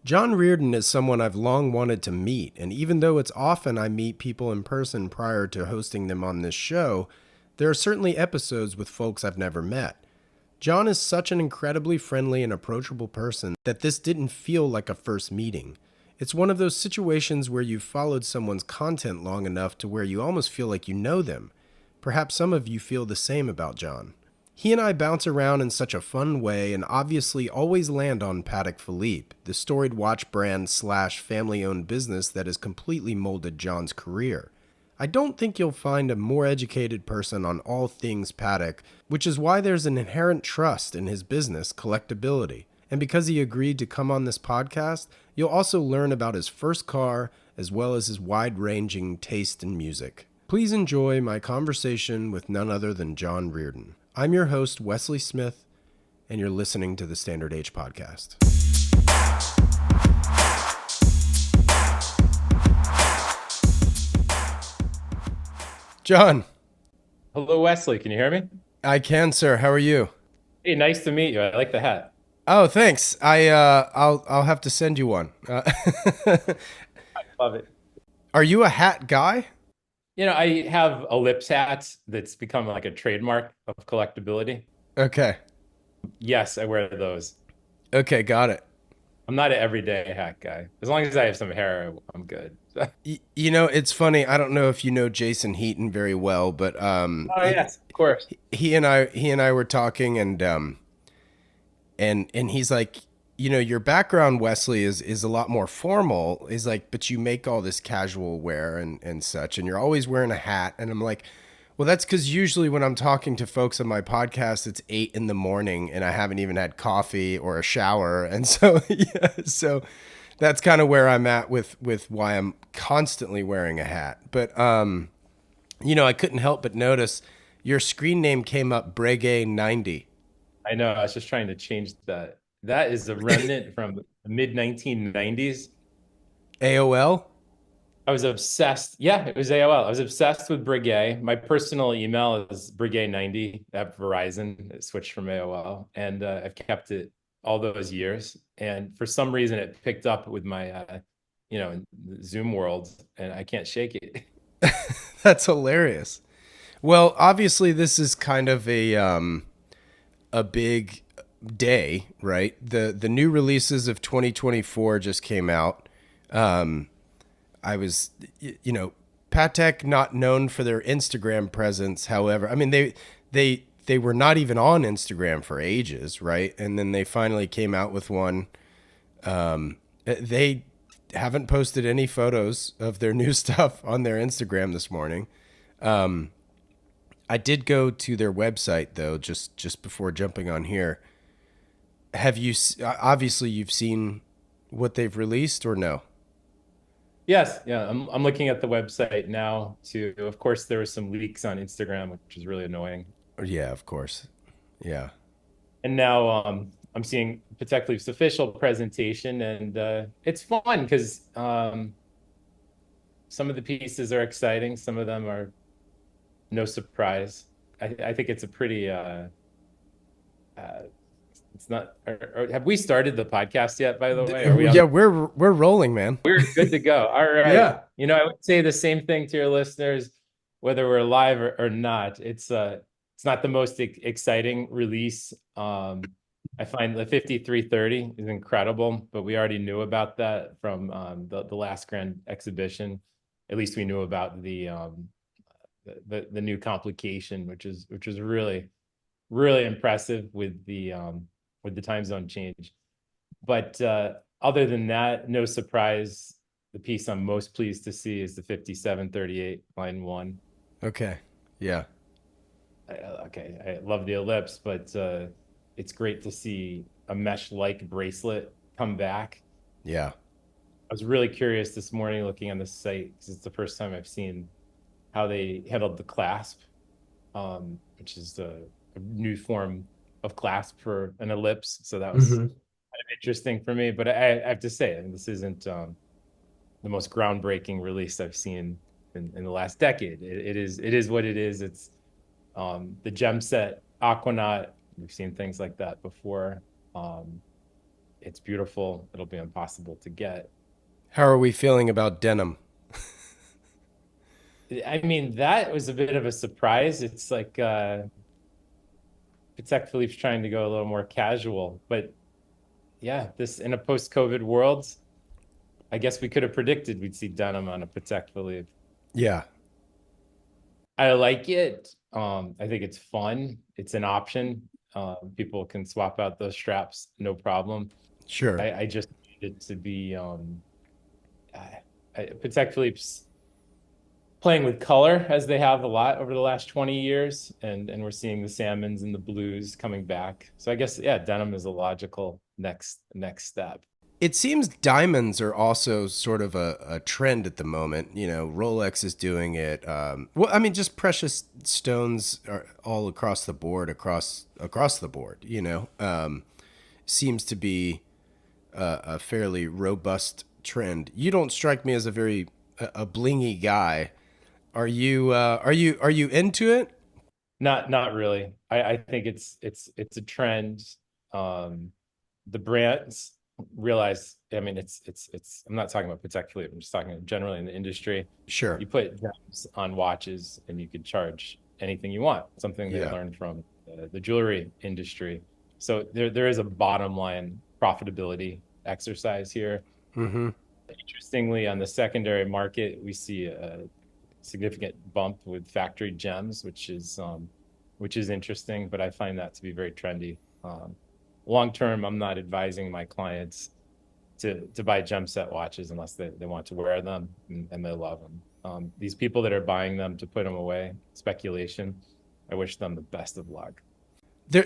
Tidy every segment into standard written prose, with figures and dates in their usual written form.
John Reardon is someone I've long wanted to meet, and even though it's often I meet people in person prior to hosting them on this show, there are certainly episodes with folks I've never met. John is such an incredibly friendly and approachable person that this didn't feel like a first meeting. It's one of those situations where you've followed someone's content long enough to where you almost feel like you know them. Perhaps some of you feel the same about John. He and I bounce around in such a fun way and obviously always land on Patek Philippe, the storied watch brand slash family owned business that has completely molded John's career. I don't think you'll find a more educated person on all things Patek, which is why there's an inherent trust in his business, Collectability. And because he agreed to come on this podcast, you'll also learn about his first car as well as his wide-ranging taste in music. Please enjoy my conversation with none other than John Reardon. I'm your host, Wesley Smith, and you're listening to the Standard Age Podcast. John. Hello, Wesley. Can you hear me? I can, sir. How are you? Hey, nice to meet you. I like the hat. Oh, thanks. I'll have to send you one. I love it. Are you a hat guy? I have ellipse hats that's become like a trademark of collectability. Okay. Yes, I wear those. Okay, got it. I'm not an everyday hat guy. As long as I have some hair, I'm good. It's funny. I don't know if you know Jason Heaton very well, but Oh, yes, of course. he and I were talking, and he's like, your background, Wesley, is a lot more formal. He's like, but you make all this casual wear and such, and you're always wearing a hat. And I'm like, well, that's because usually when I'm talking to folks on my podcast, it's 8 a.m. and I haven't even had coffee or a shower. And so, yeah, so that's kind of where I'm at with why I'm constantly wearing a hat. But, I couldn't help but notice your screen name came up Breguet90. I know. I was just trying to change that. That is a remnant from the mid 1990s. AOL? I was obsessed. Yeah, it was AOL. I was obsessed with Breguet. My personal email is Breguet90 at Verizon. It switched from AOL, and I've kept it all those years. And for some reason, it picked up with my, Zoom world, and I can't shake it. That's hilarious. Well, obviously, this is kind of a big day, right? The new releases of 2024 just came out. I was, Patek not known for their Instagram presence. However, I mean, they were not even on Instagram for ages, right? And then they finally came out with one. They haven't posted any photos of their new stuff on their Instagram this morning. I did go to their website though, just before jumping on here. Have you, obviously you've seen what they've released or no? Yes, yeah, I'm looking at the website now too. Of course, there were some leaks on Instagram, which is really annoying. Yeah, of course. Yeah. And now I'm seeing Patek Philippe's official presentation, and it's fun because some of the pieces are exciting, some of them are no surprise. I think it's a pretty it's not. Have we started the podcast yet? By the way, are we on? Yeah, we're rolling, man. We're good to go. All right. Yeah. I would say the same thing to your listeners, whether we're live or not. It's not the most exciting release. I find the 5330 is incredible, but we already knew about that from the last grand exhibition. At least we knew about the new complication, which is really really impressive with the time zone change. But other than that, no surprise. The piece I'm most pleased to see is the 5738 line 1. Okay. Yeah. I love the ellipse, but it's great to see a mesh-like bracelet come back. Yeah. I was really curious this morning looking on the site because it's the first time I've seen how they handled the clasp, which is a new form of clasp for an ellipse. So that was kind of interesting for me. But I have to say, this isn't the most groundbreaking release I've seen in the last decade. It is what it is. It's the gem set Aquanaut. We've seen things like that before. It's beautiful. It'll be impossible to get. How are we feeling about denim? I mean, that was a bit of a surprise. It's like Patek Philippe's trying to go a little more casual, but yeah, this in a post-COVID world, I guess we could have predicted we'd see denim on a Patek Philippe. Yeah, I like it. I think it's fun. It's an option. People can swap out those straps, no problem. sure. I just need it to be Patek Philippe's playing with color as they have a lot over the last 20 years, and we're seeing the salmons and the blues coming back. So I guess yeah, denim is a logical next step. It seems diamonds are also sort of a trend at the moment. You know, Rolex is doing it. Well, I mean, just precious stones are all across the board, across the board. Seems to be a fairly robust trend. You don't strike me as a very a blingy guy. Are you into it? Not really. I think it's a trend. Um, the brands realize. I mean, it's. I'm not talking about Patek Philippe. I'm just talking generally in the industry. Sure. You put gems on watches, and you could charge anything you want. Something they Yeah. learned from the jewelry industry. So there is a bottom line profitability exercise here. Mm-hmm. Interestingly, on the secondary market, we see a significant bump with factory gems, which is interesting, but I find that to be very trendy. Long term, I'm not advising my clients to buy gem set watches unless they want to wear them and they love them. These people that are buying them to put them away, speculation. I wish them the best of luck.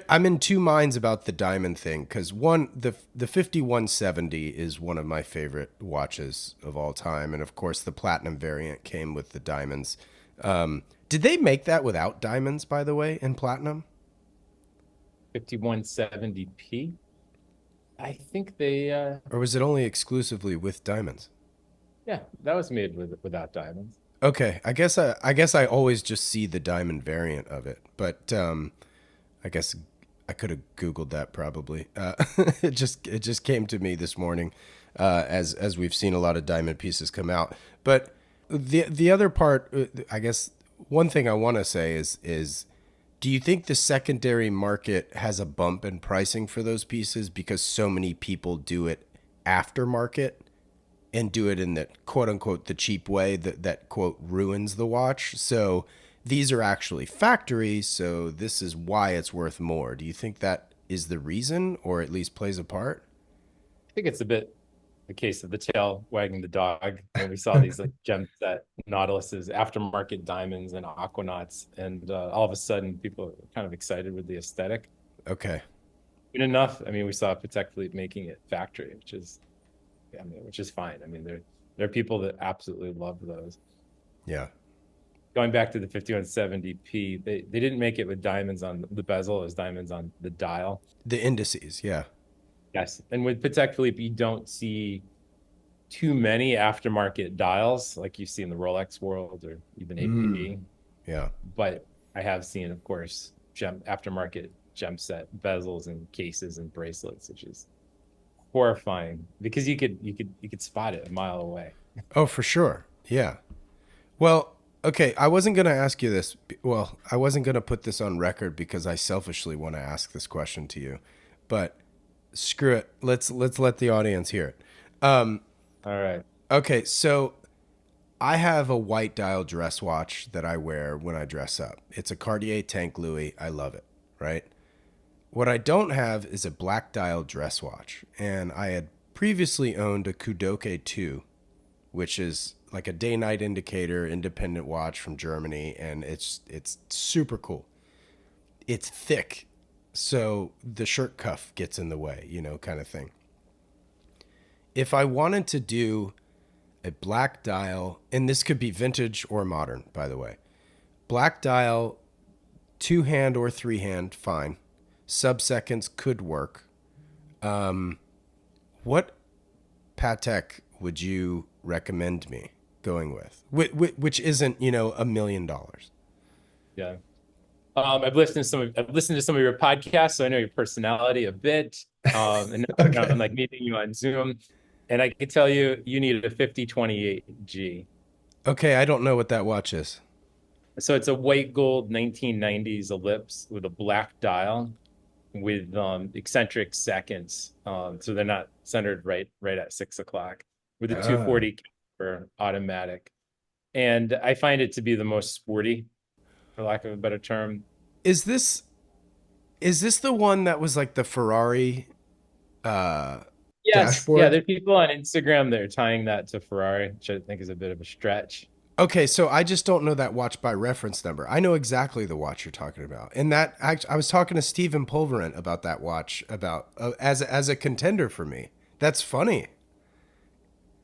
I'm in two minds about the diamond thing because one, the 5170 is one of my favorite watches of all time, and of course the platinum variant came with the diamonds. Did they make that without diamonds, by the way, in platinum? 5170p. I think they Or was it only exclusively with diamonds? yeah, that was made without diamonds. Okay, I guess I always just see the diamond variant of it, but I guess I could have Googled that probably. It just came to me this morning, as we've seen a lot of diamond pieces come out. But the other part, I guess, one thing I want to say is, do you think the secondary market has a bump in pricing for those pieces because so many people do it aftermarket and do it in the quote unquote the cheap way that quote ruins the watch? So these are actually factories, so this is why it's worth more. Do you think that is the reason, or at least plays a part? I think it's a bit the case of the tail wagging the dog. And we saw these like gem set Nautiluses, aftermarket diamonds, and aquanauts, and all of a sudden, people are kind of excited with the aesthetic. Okay. Good enough. I mean, we saw Patek Philippe making it factory, which is fine. I mean, there are people that absolutely love those. Yeah. Going back to the 5170p, they didn't make it with diamonds on the bezel, it was diamonds on the dial. The indices, yeah. Yes. And with Patek Philippe, you don't see too many aftermarket dials like you see in the Rolex world or even AP. Yeah. But I have seen, of course, aftermarket gem set bezels and cases and bracelets, which is horrifying because you could spot it a mile away. Oh, for sure. Yeah. Well, okay, I wasn't going to ask you this. Well, I wasn't going to put this on record because I selfishly want to ask this question to you. But screw it. Let's let the audience hear it. All right. Okay, so I have a white dial dress watch that I wear when I dress up. It's a Cartier Tank Louis. I love it, right? What I don't have is a black dial dress watch. And I had previously owned a Kudoke 2, which is like a day-night indicator independent watch from Germany, and it's super cool. It's thick, so the shirt cuff gets in the way, kind of thing. If I wanted to do a black dial, and this could be vintage or modern, by the way, black dial, two hand or three hand, fine. Sub-seconds could work. What Patek would you recommend me going with? Which isn't, $1 million. Yeah. I've listened to some of your podcasts, so I know your personality a bit. And now I'm Okay. like meeting you on Zoom, and I can tell you, you need a 5028G. Okay, I don't know what that watch is. So it's a white gold 1990s ellipse with a black dial with eccentric seconds. So they're not centered right at 6 o'clock with a Ah. 240 for automatic. And I find it to be the most sporty, for lack of a better term. Is this the one that was like the Ferrari uh Yes, yeah, dashboard? there are people on Instagram that are tying that to Ferrari, which I think is a bit of a stretch. Okay, so I just don't know that watch by reference number. I know exactly the watch you're talking about. And that I was talking to Stephen Pulverant about that watch about as a contender for me. That's funny.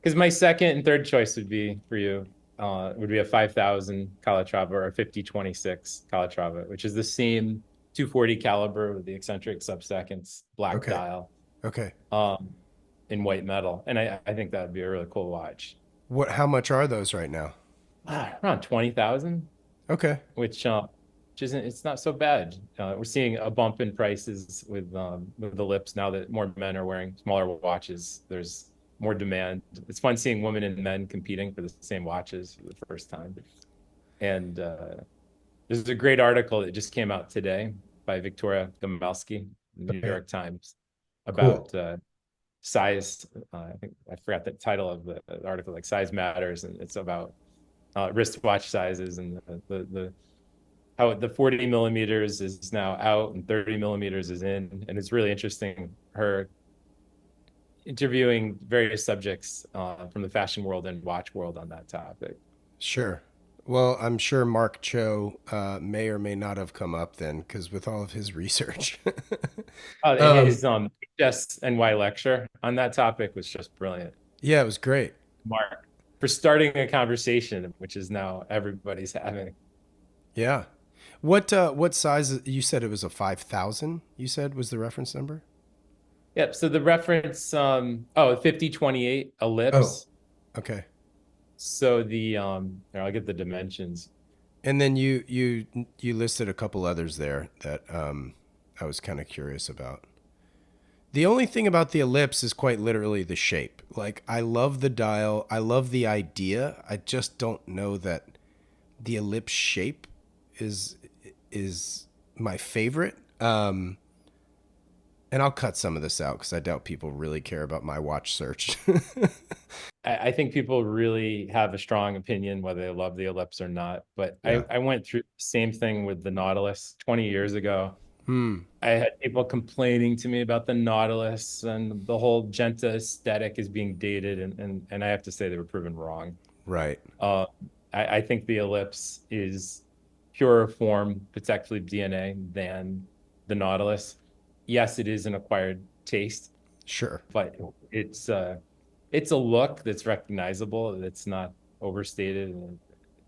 Because my second and third choice would be for you, would be a 5,000 Calatrava or a 5026 Calatrava, which is the same 240 caliber with the eccentric sub-seconds, black Okay. dial, Okay. um, in white metal. And I think that would be a really cool watch. How much are those right now? Around 20,000, Okay. which isn't, it's not so bad. We're seeing a bump in prices with the lips now that more men are wearing smaller watches. There's more demand. It's fun seeing women and men competing for the same watches for the first time. And there's a great article that just came out today by Victoria Gomelski in the New Okay. York Times Cool. about size. I think I forgot the title of the article, like size matters, and it's about wristwatch sizes and the how the 40 millimeters is now out and 30 millimeters is in. And it's really interesting her interviewing various subjects from the fashion world and watch world on that topic. Sure. Well, I'm sure Mark Cho may or may not have come up then, because with all of his research. um, His Just NY lecture on that topic was just brilliant. yeah, it was great. Mark, for starting a conversation, which is now everybody's having. Yeah. What size? You said it was a 5,000. You said was the reference number. Yep. So the reference, 5028 Oh, ellipse. okay. So here, I'll get the dimensions. And then you listed a couple others there that I was kind of curious about. The only thing about the ellipse is quite literally the shape. Like I love the dial, I love the idea. I just don't know that the ellipse shape is is my favorite. And I'll cut some of this out because I doubt people really care about my watch search. I think people really have a strong opinion whether they love the ellipse or not. But Yeah. I went through the same thing with the Nautilus 20 years ago. Hmm. I had people complaining to me about the Nautilus and the whole Genta aesthetic is being dated, and I have to say they were proven wrong. Right. Uh, I think the ellipse is purer form, particularly DNA, than the Nautilus. Yes, it is an acquired taste, Sure. but it's a look that's recognizable. It's not overstated, and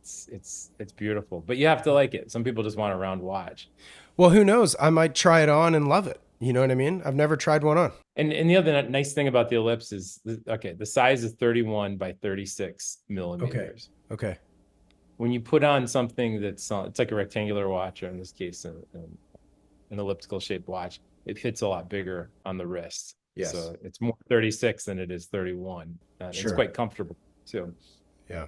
it's beautiful. But you have to like it. Some people just want a round watch. Well, who knows? I might try it on and love it. You know what I mean? I've never tried one on. And the other nice thing about the ellipse is, okay, the size is 31 by 36 Okay. millimeters. Okay. When you put on something that's it's like a rectangular watch, or in this case, an elliptical shaped watch, it fits a lot bigger on the wrist. Yes. So it's more 36 than it is 31. It's Sure. quite comfortable too. Yeah.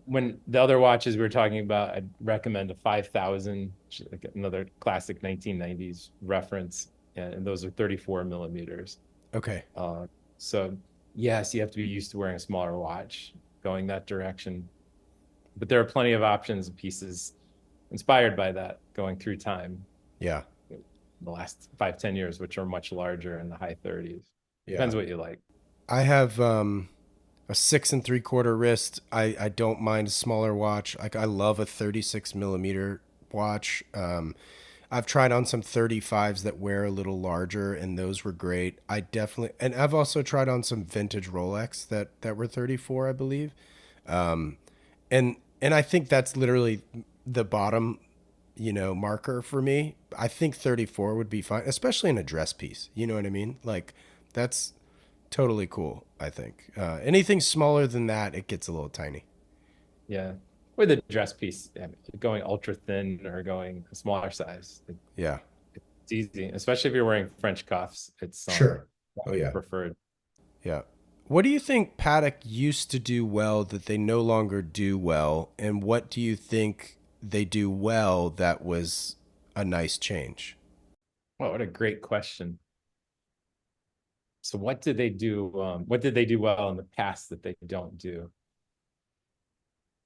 When the other watches we were talking about, I'd recommend a 5,000, like another classic 1990s reference, and those are 34 millimeters. Okay. So yes, you have to be used to wearing a smaller watch going that direction, but there are plenty of options and pieces inspired by that going through time. Yeah. The last 5-10 years, which are much larger in the high 30s. Yeah. Depends what you like. I have a 6 3/4 wrist. I don't mind a smaller watch. Like I love a 36 millimeter watch. I've tried on some 35s that wear a little larger, and those were great. And I've also tried on some vintage Rolex that were 34, I believe. Um, and I think that's literally the bottom, marker for me. I think 34 would be fine, especially in a dress piece. You know what I mean? Like that's totally cool. I think anything smaller than that, it gets a little tiny. Yeah. With a dress piece, going ultra thin or going a smaller size, Yeah. it It's easy, especially if you're wearing French cuffs. It's Sure. Oh yeah. preferred. Yeah. What do you think Paddock used to do well that they no longer do well? And what do you think they do well that was a nice change? Well, what a great question. So what did they do? What did they do well in the past that they don't do?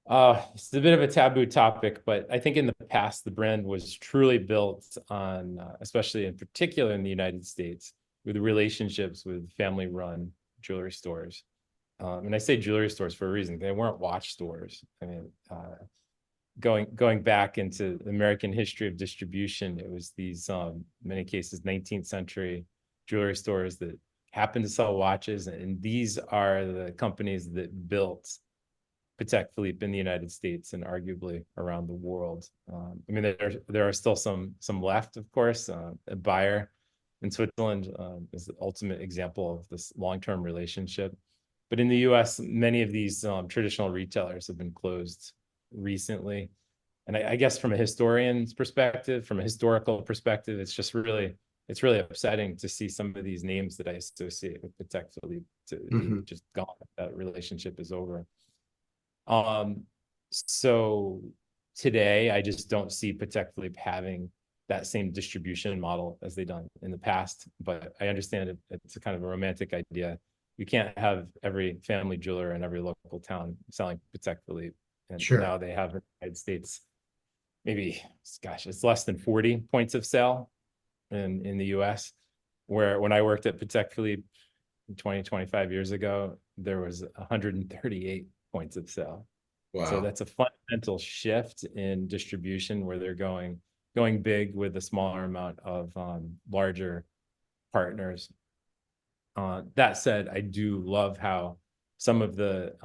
It's a bit of a taboo topic, but I think in the past, the brand was truly built on, especially in particular in the United States, with relationships with family-run jewelry stores. And I say jewelry stores for a reason. They weren't watch stores. I mean, going back into the American history of distribution, it was these, many cases, 19th century jewelry stores that happened to sell watches, and these are the companies that built Patek Philippe in the United States and arguably around the world. I mean, there are still some left, of course. A buyer in Switzerland is the ultimate example of this long-term relationship. But in the U.S., many of these traditional retailers have been closed recently. And I guess from a historian's perspective, from a historical perspective, it's really upsetting to see some of these names that I associate with Patek Philippe to be Hmm. just gone. That relationship is over. Um, so today I just don't see Patek Philippe having that same distribution model as they done in the past. But I understand it's a kind of a romantic idea. You can't have every family jeweler in every local town selling Patek Philippe. And Sure. now they have in the United States, maybe, gosh, it's less than 40 points of sale in the US. Where when I worked at Patek Philippe 20, 25 years ago, there was 138 points of sale. So Wow. that's a fundamental shift in distribution where they're going big with a smaller amount of larger partners. That said, I do love how some of the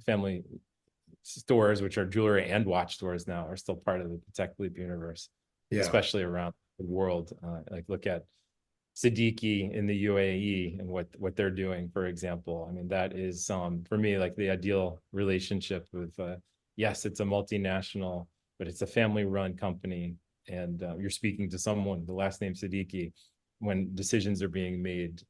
family stores, which are jewelry and watch stores now, are still part of the Patek Philippe universe, Yeah. especially around the world. Like look at Siddiqui in the UAE and what they're doing, for example. I mean, that is for me like the ideal relationship with yes, it's a multinational, but it's a family-run company, and you're speaking to someone, the last name Siddiqui, when decisions are being made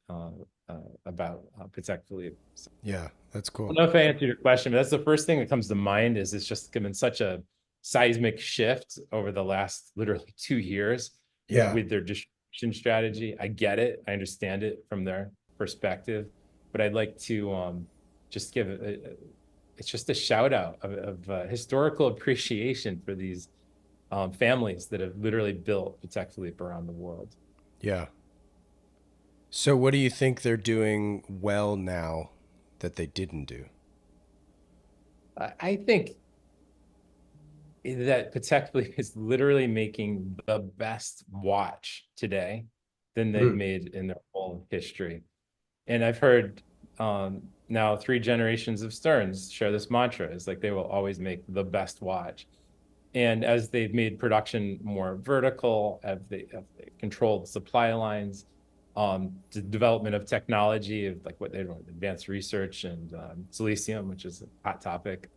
about Patek Philippe. So, Yeah. That's I cool. don't know if I answered your question, but that's the first thing that comes to mind. Is it's just given such a seismic shift over the last literally 2 years Yeah. with their distribution strategy. I get it. I understand it from their perspective, but I'd like to just give it's just a shout out of historical appreciation for these families that have literally built Patek Philippe around the world. Yeah. So what do you think they're doing well now that they didn't do? I think that Patek Philippe is literally making the best watch today than they've Mm. made in their whole history. And I've heard now 3 generations of Sterns share this mantra. It's like they will always make the best watch. And as they've made production more vertical, have they controlled supply lines, the development of technology, of like what they do, advanced research and silicium, which is a hot topic.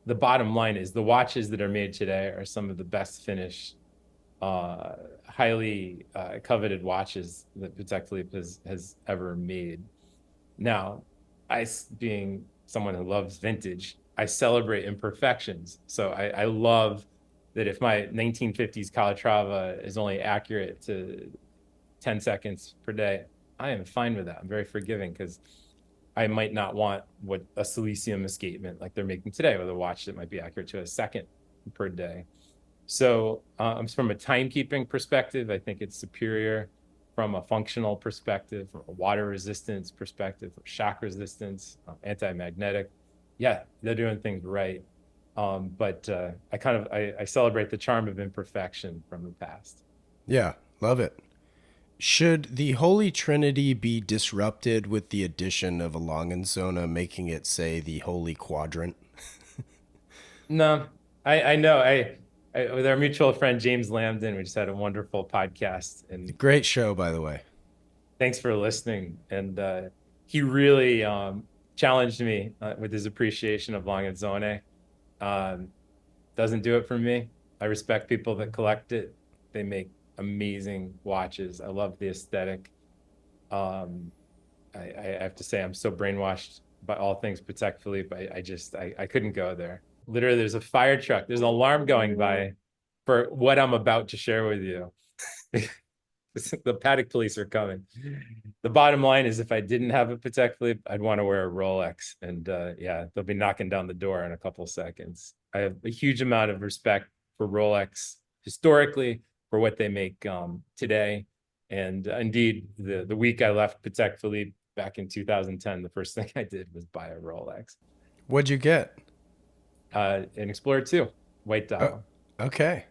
The bottom line is the watches that are made today are some of the best finished, highly coveted watches that Patek Philippe has ever made. Now, being someone who loves vintage, I celebrate imperfections. So I love that if my 1950s Calatrava is only accurate to 10 seconds per day, I am fine with that. I'm very forgiving because I might not want what a silicium escapement like they're making today with a watch that might be accurate to a second per day. So from a timekeeping perspective, I think it's superior. From a functional perspective, from a water resistance perspective, from shock resistance, anti-magnetic. Yeah, they're doing things right. But I celebrate the charm of imperfection from the past. Yeah. Love it. Should the Holy Trinity be disrupted with the addition of a Longanzona, making it, say, the Holy Quadrant? No, I know. With our mutual friend James Lambden, we just had a wonderful podcast, and Great show, by the way. thanks for listening. And he really challenged me with his appreciation of Longanzone. Um, doesn't do it for me. I respect people that collect it. They make amazing watches. I love the aesthetic. Um, I have to say I'm so brainwashed by all things Patek Philippe. I couldn't go there. Literally, there's a fire truck. There's an alarm going by for what I'm about to share with you. The Patek police are coming. The bottom line is, if I didn't have a Patek Philippe, I'd want to wear a Rolex, and yeah, they'll be knocking down the door in a couple seconds. I have a huge amount of respect for Rolex historically, for what they make today, and indeed, the week I left Patek Philippe back in 2010, the first thing I did was buy a Rolex, What'd you get? an Explorer 2, white Oh, dial. okay.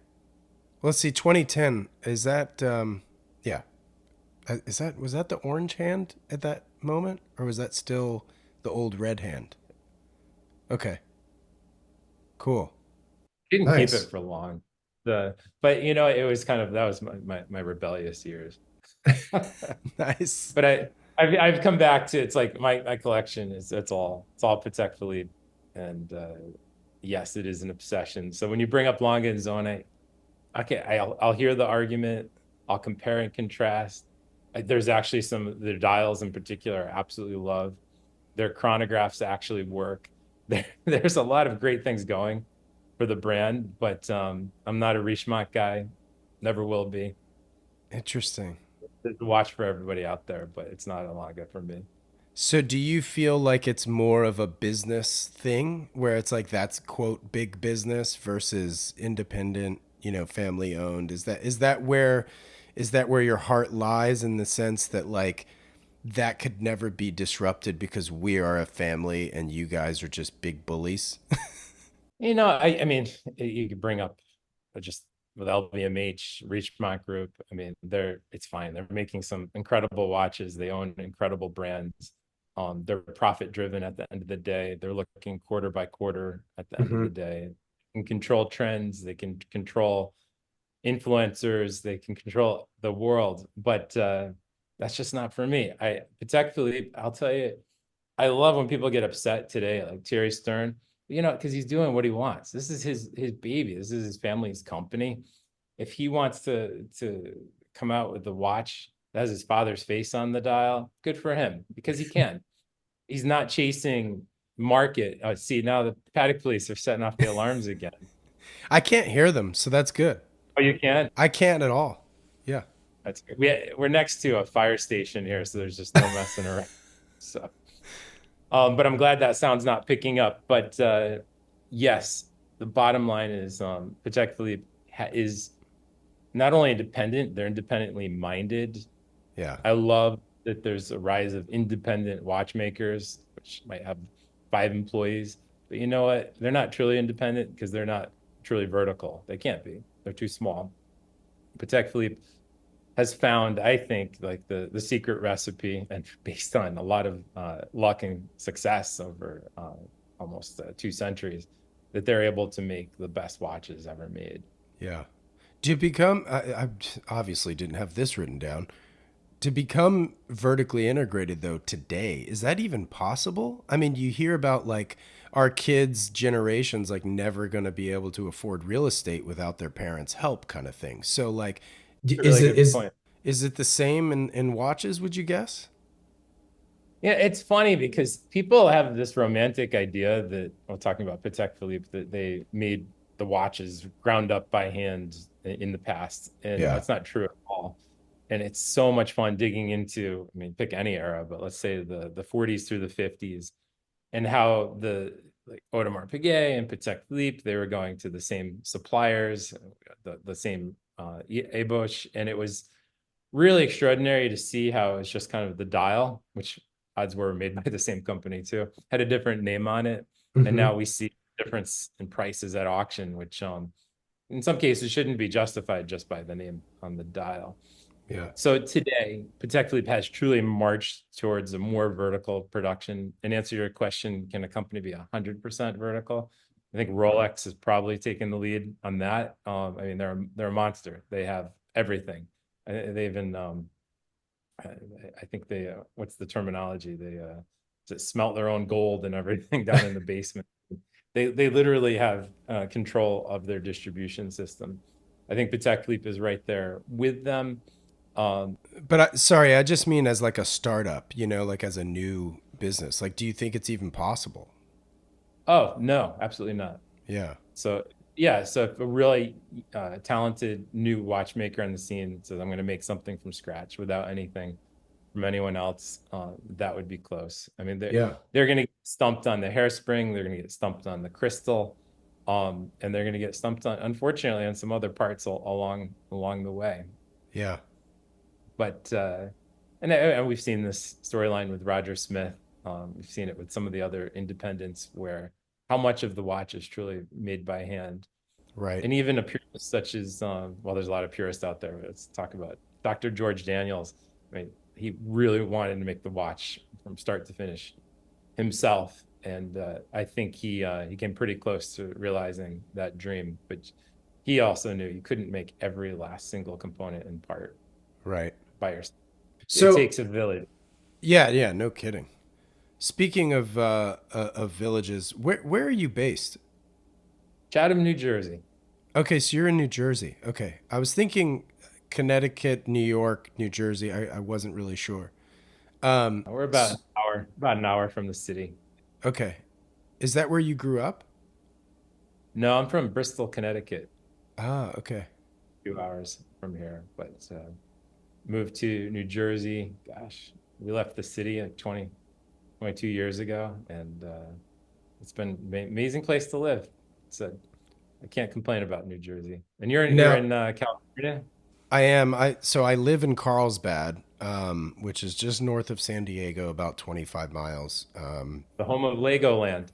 Let's see. 2010. Is that? Yeah. Is that was that the orange hand at that moment, or was that still the old red hand? Okay. Cool. Didn't keep Nice. it for long. But it was kind of, that was my rebellious years. Nice. But I've come back to, it's like my collection is, it's all Patek Philippe, and yes, it is an obsession. So when you bring up Longa and Zone, I'll hear the argument, I'll compare and contrast. There's actually some of their dials in particular I absolutely love. Their chronographs actually work. There's a lot of great things going for the brand, but I'm not a Richemont guy, never will be. Interesting. There's a watch for everybody out there, but it's not a Longa for me. So do you feel like it's more of a business thing where it's like that's quote big business versus independent, family owned? Is that where your heart lies in the sense that like that could never be disrupted because we are a family and you guys are just big bullies? I mean, you could bring up just with LVMH, Richemont Group. I mean, it's fine. They're making some incredible watches. They own incredible brands. They're profit driven at the end of the day. They're looking quarter by quarter at the end of Hmm. the day. They can control trends. They can control influencers. They can control the world. But that's just not for me. Patek Philippe, I'll tell you, I love when people get upset today, like Thierry Stern, because he's doing what he wants. This is his baby. This is his family's company. If he wants to come out with the watch that has his father's face on the dial, good for him, because he can. He's not chasing market. See, now the Patek police are setting off the alarms again. I can't hear them, so that's good. Oh, you can't? I can't at all. Yeah. That's good. We're next to a fire station here, so there's just no messing around. So but I'm glad that sound's not picking up. But yes, the bottom line is Patek Philippe is not only independent, they're independently minded. Yeah. I love that there's a rise of independent watchmakers, which might have 5 employees. But you know what? They're not truly independent because they're not truly vertical. They can't be. They're too small. Patek Philippe has found, I think, like the secret recipe, and based on a lot of luck and success over almost 2 centuries, that they're able to make the best watches ever made. Yeah. To become, I obviously didn't have this written down. To become vertically integrated, though, today, is that even possible? I mean, you hear about like our kids' generations like never going to be able to afford real estate without their parents' help, kind of thing. So, like, A is really it good is point. is it the same in watches? Would you guess? Yeah, it's funny because people have this romantic idea that, well, talking about Patek Philippe, that they made the watches ground up by hand in the past, and Yeah. that's not true at all. And it's so much fun digging into, I mean, pick any era, but let's say the 40s through the 50s, and how the like Audemars Piguet and Patek Philippe, they were going to the same suppliers, the same Ebosch, and it was really extraordinary to see how it's just kind of the dial, which odds were made by the same company too, had a different name on it. And Hmm. now we see difference in prices at auction, which in some cases shouldn't be justified just by the name on the dial. Yeah. So today, Patek Philippe has truly marched towards a more vertical production. And answer your question, can a company be 100% vertical? I think Rolex has probably taken the lead on that. I mean, they're a monster. They have everything. They even I think they what's the terminology? They smelt their own gold and everything down in the basement. They literally have control of their distribution system. I think Patek Philippe is right there with them. Um, But sorry, I just mean as like a startup, like as a new business. Like, do you think it's even possible? oh no, absolutely not. Yeah. So yeah, so if a really talented new watchmaker on the scene says, "I'm going to make something from scratch without anything from anyone else," that would be close. I mean, Yeah. they're going to get stumped on the hairspring, they're going to get stumped on the crystal, and they're going to get stumped on, unfortunately, on some other parts along the way. Yeah. But and we've seen this storyline with Roger Smith. We've seen it with some of the other independents where how much of the watch is truly made by hand. Right. And even a purist such as well, there's a lot of purists out there. Let's talk about Dr. George Daniels. I mean, he really wanted to make the watch from start to finish himself, and I think he came pretty close to realizing that dream. But he also knew you couldn't make every last single component and part Right. by yourself. It So, takes a village. yeah, yeah, no kidding. Speaking of villages, where are you based? Chatham, New Jersey. Okay, so you're in New Jersey. Okay. I was thinking Connecticut, New York, New Jersey. I wasn't really sure. We're S- about an hour from the city. okay. Is that where you grew up? No, I'm from Bristol, Connecticut, Ah, okay. 2 hours from here, but moved to New Jersey. Gosh, we left the city like 22 years ago, and it's been an amazing place to live. So I can't complain about New Jersey. And you're Now, in California, I am. I live in Carlsbad, which is just north of San Diego, about 25 miles. the home of Legoland.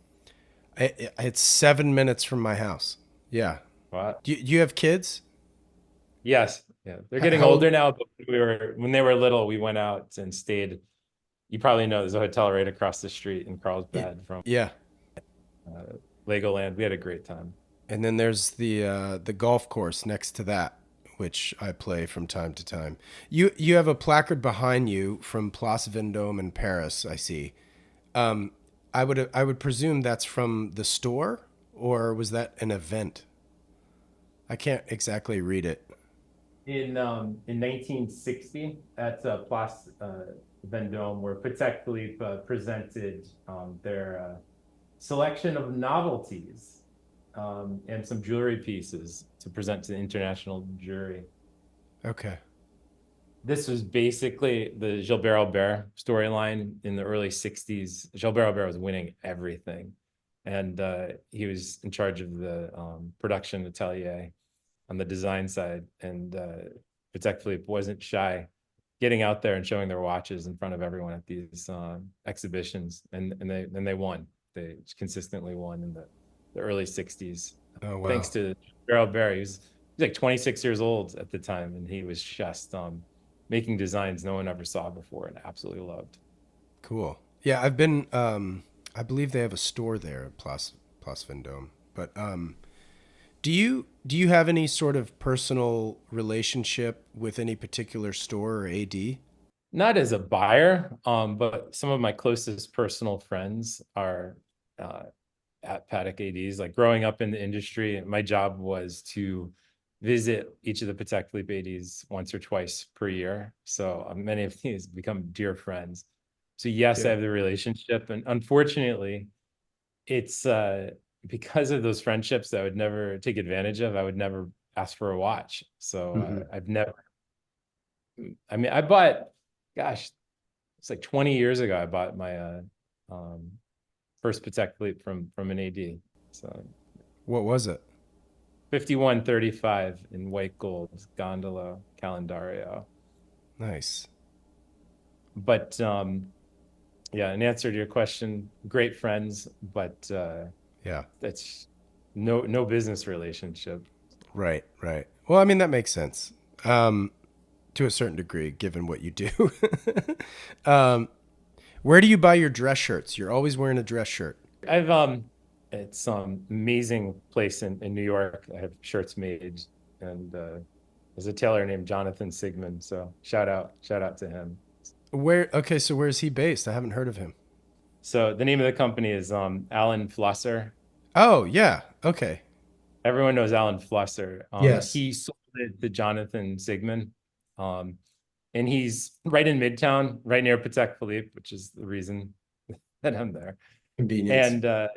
It's 7 minutes from my house. Yeah. What? Do you have kids? Yes, yeah, they're getting How older old? now, but when they were little, we went out and stayed. You probably know there's a hotel right across the street in Carlsbad from Yeah. Legoland. We had a great time. And then there's the golf course next to that, which I play from time to time. You have a placard behind you from Place Vendôme in Paris. I see. Um, I would presume that's from the store, or was that an event? I can't exactly read it. In 1960 at Place Vendôme, where Patek Philippe presented their selection of novelties and some jewelry pieces to present to the international jury. Okay. This was basically the Gilbert Albert storyline in the early 60s. Gilbert Albert was winning everything, and he was in charge of the production atelier on the design side. And Patek Philippe wasn't shy getting out there and showing their watches in front of everyone at these exhibitions, and they won. They consistently won in the early 60s, Oh thanks wow. to Gerald Barry. He was like 26 years old at the time, and he was just making designs no one ever saw before and absolutely loved. Cool. Yeah, I've been. I believe they have a store there at Place Vendôme. But do you have any sort of personal relationship with any particular store or AD? Not as a buyer, but some of my closest personal friends are uh, at Paddock ADs. Like growing up in the industry, my job was to visit each of the Patek Philippe ADs once or twice per year. So many of these become dear friends. So yes, I Yeah. have the relationship, and unfortunately, it's because of those friendships that I would never take advantage of. I would never ask for a watch. So Hmm. I've never. I mean, I bought, gosh, it's like 20 years ago. I bought my um, first Patek Philippe from an AD. So What was it? 5135 in white gold, Gondola Calendario. Nice. But yeah, in answer to your question, great friends, but Yeah. that's no business relationship. Right. Right. Well, I mean that makes sense. Um, to a certain degree, given what you do. um, where do you buy your dress shirts? You're always wearing a dress shirt. I've it's amazing place in New York. I have shirts made, and there's a tailor named Jonathan Sigmund. So shout out to him. Where? Okay, so where's he based? I haven't heard of him. So the name of the company is Alan Flusser. Oh yeah. Okay. Everyone knows Alan Flusser. Yes. He to Jonathan Sigmund. And he's right in Midtown, right near Patek Philippe, which is the reason that I'm there. Convenience. And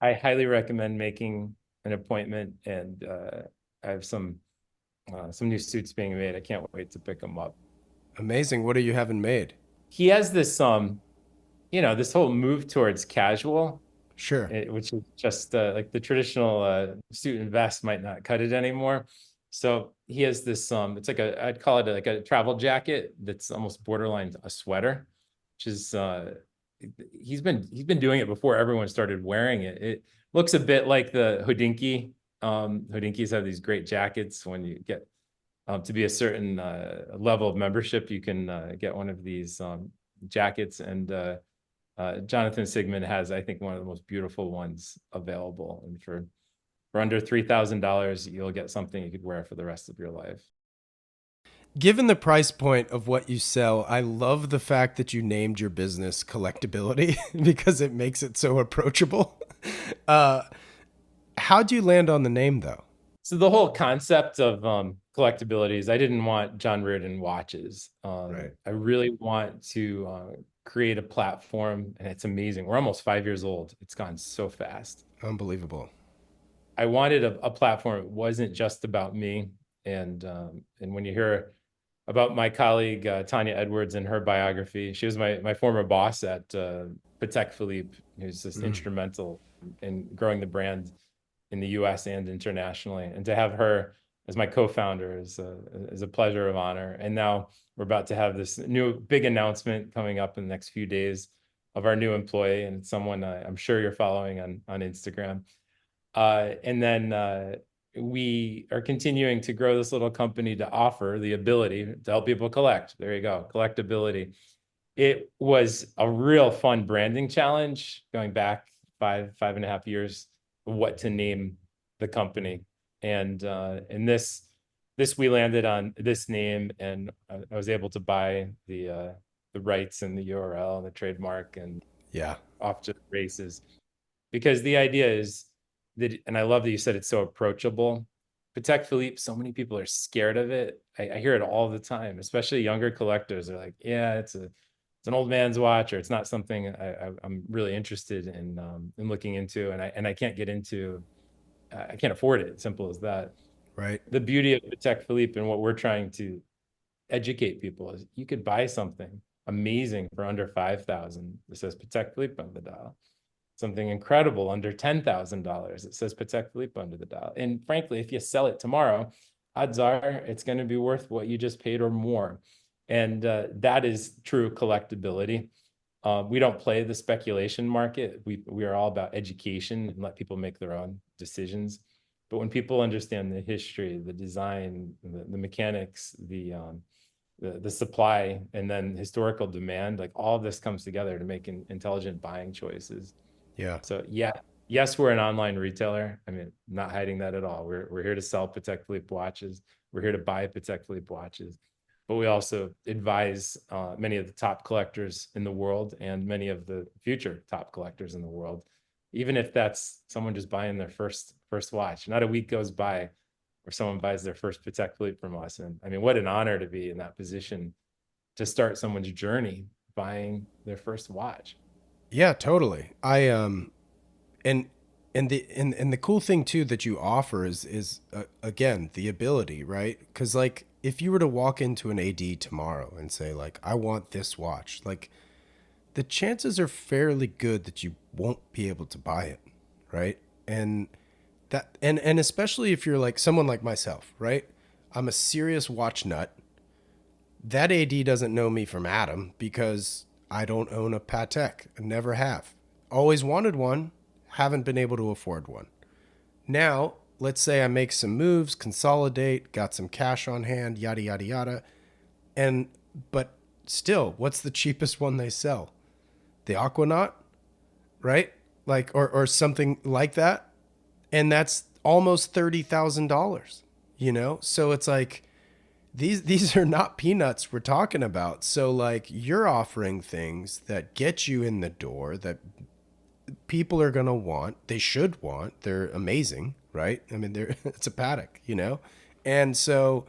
I highly recommend making an appointment. And I have some new suits being made. I can't wait to pick them up. Amazing. What are you having made? He has this this whole move towards casual, Sure. which is just like the traditional suit and vest might not cut it anymore. So he has this it's like I'd call it like a travel jacket that's almost borderline a sweater, which is he's been doing it before everyone started wearing it. It looks a bit like the Hodinkee. Hodinkes have these great jackets. When you get to be a certain level of membership, you can get one of these jackets. And Jonathan Sigmund has, I think, one of the most beautiful ones available. And for under $3,000, you'll get something you could wear for the rest of your life. Given the price point of what you sell, I love the fact that you named your business Collectability because it makes it so approachable. How'd you land on the name, though? So the whole concept of collectability is I didn't want John Reardon watches. Right. I really want to create a platform, and it's amazing. We're almost 5 years old. It's gone so fast. Unbelievable. I wanted a platform. It wasn't just about me. And when you hear about my colleague Tanya Edwards and her biography, she was my former boss at Patek Philippe, who's just instrumental in growing the brand in the U.S. and internationally. And to have her as my co-founder is a pleasure of honor. And now we're about to have this new big announcement coming up in the next few days of our new employee, and it's someone I'm sure you're following on Instagram. And then we are continuing to grow this little company to offer the ability to help people collect. There you go, collectability. It was a real fun branding challenge going back 5.5 years, what to name the company. And this we landed on this name, and I was able to buy the rights and the URL and the trademark, and Yeah. off to the races. Because the idea is that, and I love that you said it's so approachable. Patek Philippe, so many people are scared of it. I hear it all the time, especially younger collectors are like, yeah, it's an old man's watch, or it's not something I'm really interested in looking into, and I can't get into. I can't afford it. Simple as that. Right. The beauty of Patek Philippe and what we're trying to educate people is you could buy something amazing for under $5,000 that says Patek Philippe on the dial. Something incredible under $10,000 that says Patek Philippe under the dial. And frankly, if you sell it tomorrow, odds are it's going to be worth what you just paid or more. And that is true collectability. We don't play the speculation market. We are all about education and let people make their own decisions. But when people understand the history, the design, the mechanics, the supply, and then historical demand, like all of this comes together to make intelligent buying choices. Yeah. So yeah, yes, we're an online retailer. I mean, not hiding that at all. We're here to sell Patek Philippe watches. We're here to buy Patek Philippe watches. But we also advise many of the top collectors in the world and many of the future top collectors in the world, even if that's someone just buying their first watch. Not a week goes by where someone buys their first Patek Philippe from us. And I mean, what an honor to be in that position to start someone's journey buying their first watch. Yeah, totally. And the cool thing too that you offer is again the ability, right? Because like if you were to walk into an AD tomorrow and say like I want this watch, like the chances are fairly good that you won't be able to buy it, right? And especially if you're like someone like myself, right? I'm a serious watch nut. That AD doesn't know me from Adam because I don't own a Patek. I never have. Always wanted one, haven't been able to afford one. Now, let's say I make some moves, consolidate, got some cash on hand, yada yada yada. But still, what's the cheapest one they sell? The Aquanaut, right? Like or something like that. And that's almost $30,000, you know? So it's like these are not peanuts we're talking about. So like you're offering things that get you in the door that people are going to want, they should want, they're amazing, right? I mean, it's a Patek, you know? And so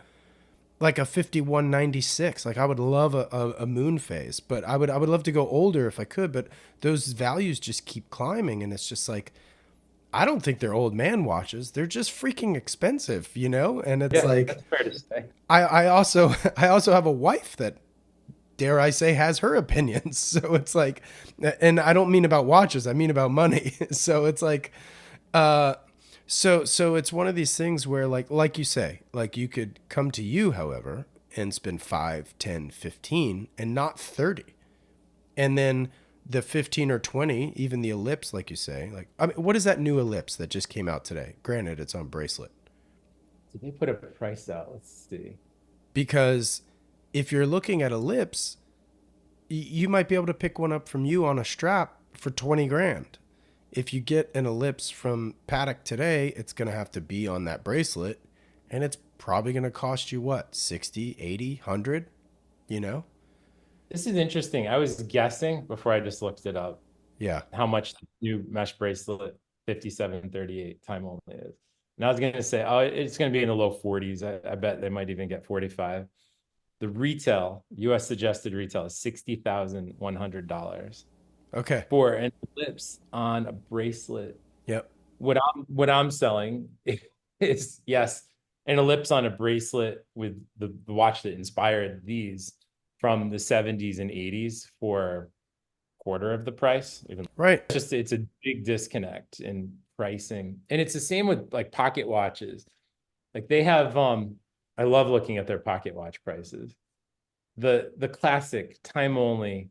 like a 5196, like I would love a moon phase, but I would love to go older if I could, but those values just keep climbing, and it's just like I don't think they're old man watches. They're just freaking expensive, you know? And it's Yeah, like that's fair to say. I also I also have a wife that, dare I say, has her opinions. So it's like, and I don't mean about watches, I mean about money. So it's like, uh, so it's one of these things where like you say, like you could come to you, however, and spend 5, 10, 15, and not 30. And then the 15 or 20, even the ellipse, like you say, like, I mean, what is that new ellipse that just came out today? Granted, it's on bracelet. Did they put a price out? Let's see. Because if you're looking at ellipse, you might be able to pick one up from you on a strap for 20 grand. If you get an ellipse from Paddock today, it's going to have to be on that bracelet, and it's probably going to cost you what, 60, 80, 100, you know? This is interesting. I was guessing before I just looked it up Yeah. how much the new mesh bracelet 5738 time only is. And I was going to say, oh, it's going to be in the low 40s. I bet they might even get 45. The retail, US suggested retail is $60,100 Okay. for an ellipse on a bracelet. Yep. What I'm selling is, yes, an ellipse on a bracelet with the watch that inspired these from the 70s and 80s for quarter of the price. Even Right. just it's a big disconnect in pricing. And it's the same with like pocket watches. Like they have I love looking at their pocket watch prices. The classic time only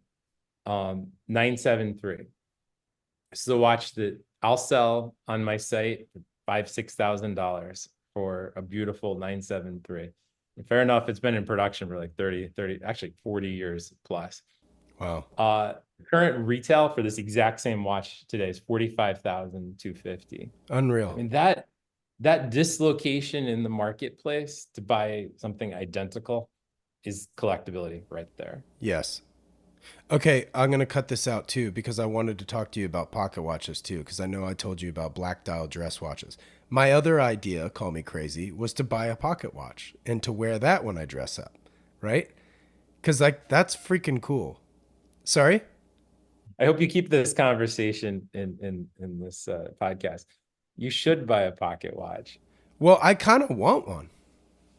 973. This is a watch that I'll sell on my site for $5,000-$6,000 for a beautiful 973. And fair enough, it's been in production for like 30, actually 40 years plus. Wow. Current retail for this exact same watch today is 45,250. I Unreal. mean, that dislocation in the marketplace to buy something identical is collectability right there. Yes. Okay, I'm going to cut this out too because I wanted to talk to you about pocket watches too because I know I told you about black dial dress watches. My other idea, call me crazy, was to buy a pocket watch and to wear that when I dress up, right? Because like that's freaking cool. Sorry? I hope you keep this conversation in this podcast. You should buy a pocket watch. Well, I kind of want one.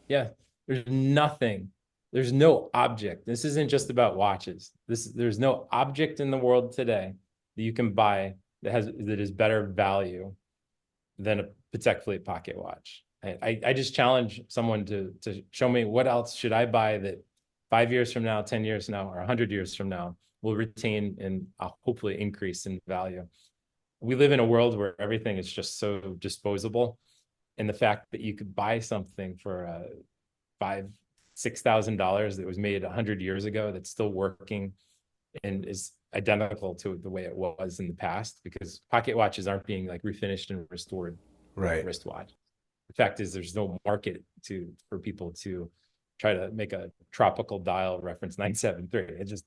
Yeah, there's nothing. There's no object. This isn't just about watches. There's no object in the world today that you can buy that is better value than a Patek Philippe pocket watch. I just challenge someone to show me what else should I buy that 5 years from now, 10 years from now, or 100 years from now will retain and hopefully increase in value. We live in a world where everything is just so disposable, and the fact that you could buy something for $5,000-$6,000 that was made 100 years ago that's still working and is identical to the way it was in the past, because pocket watches aren't being like refinished and restored like Right. wristwatch. The fact is there's no market for people to try to make a tropical dial reference 973. It just,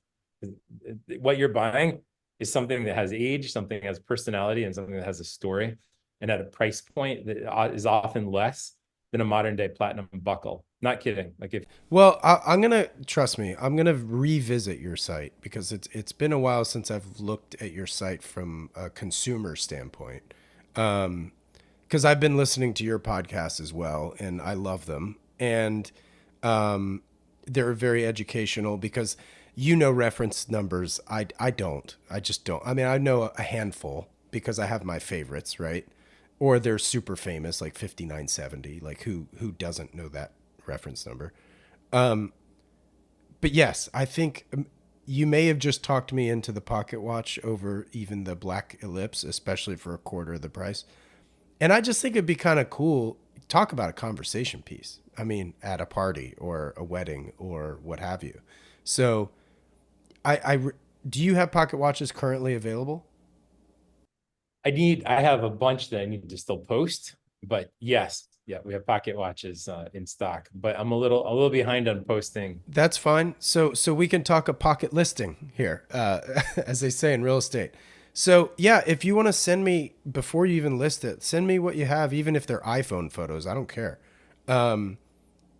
what you're buying is something that has age, something that has personality, and something that has a story, and at a price point that is often less than a modern day platinum buckle. Not kidding. Like if Well, I'm gonna trust me. I'm gonna revisit your site because it's been a while since I've looked at your site from a consumer standpoint. Because I've been listening to your podcast as well, and I love them, and they're very educational because you know reference numbers. I don't. I just don't. I mean, I know a handful because I have my favorites, right? Or they're super famous, like 5970. Like who doesn't know that reference number? But yes, I think you may have just talked me into the pocket watch over even the black ellipse, especially for a quarter of the price. And I just think it'd be kind of cool. Talk about a conversation piece. I mean, at a party or a wedding or what have you. So, do you have pocket watches currently available? I have a bunch that I need to still post, but yes, yeah, we have pocket watches in stock, but I'm a little behind on posting. That's fine. So we can talk a pocket listing here, as they say in real estate. So yeah, if you want to send me before you even list it, send me what you have, even if they're iPhone photos. I don't care.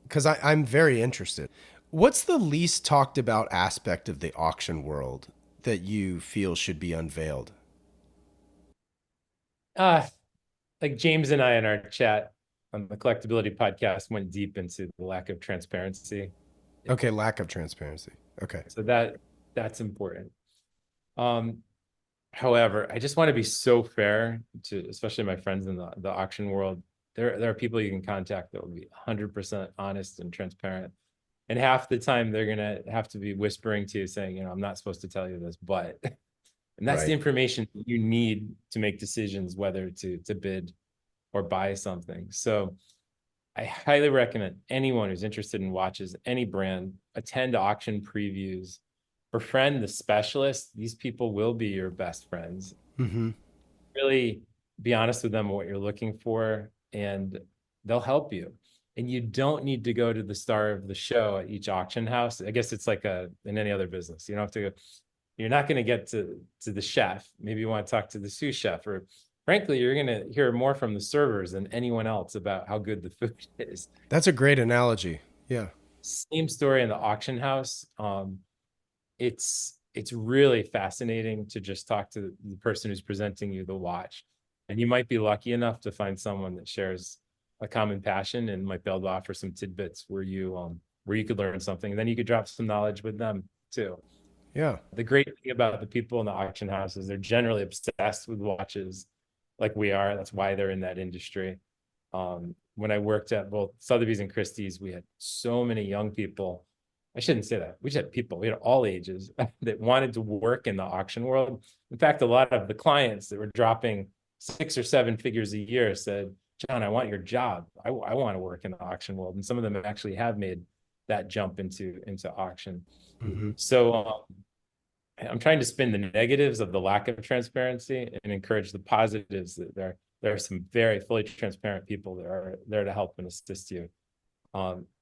because I'm very interested. What's the least talked about aspect of the auction world that you feel should be unveiled? Uh, like James and I in our chat on the Collectability podcast went deep into the lack of transparency. Okay, lack of transparency. Okay. So that's important. Um, However, I just want to be so fair to especially my friends in the auction world. There are people you can contact that will be 100% honest and transparent. And half the time they're gonna have to be whispering to you saying, I'm not supposed to tell you this, but and that's the Right. information you need to make decisions whether to bid or buy something. So I highly recommend anyone who's interested in watches, any brand, attend auction previews, befriend the specialist. These people will be your best friends. Mm-hmm. Really be honest with them what you're looking for, and they'll help you. And you don't need to go to the star of the show at each auction house. I guess it's like in any other business. You don't have to go, you're not going to get to the chef. Maybe you want to talk to the sous chef, or frankly, you're going to hear more from the servers than anyone else about how good the food is. That's a great analogy. Yeah. Same story in the auction house. It's really fascinating to just talk to the person who's presenting you the watch, and you might be lucky enough to find someone that shares a common passion and might be able to offer some tidbits where you could learn something, and then you could drop some knowledge with them too. Yeah. The great thing about the people in the auction houses, they're generally obsessed with watches like we are. That's why they're in that industry. When I worked at both Sotheby's and Christie's, we had so many young people. I shouldn't say that. We just had people, we had all ages that wanted to work in the auction world. In fact, a lot of the clients that were dropping 6 or 7 figures a year said, John, I want your job. I want to work in the auction world. And some of them actually have made that jump into auction. Mm-hmm. So I'm trying to spin the negatives of the lack of transparency and encourage the positives that there are some very fully transparent people that are there to help and assist you.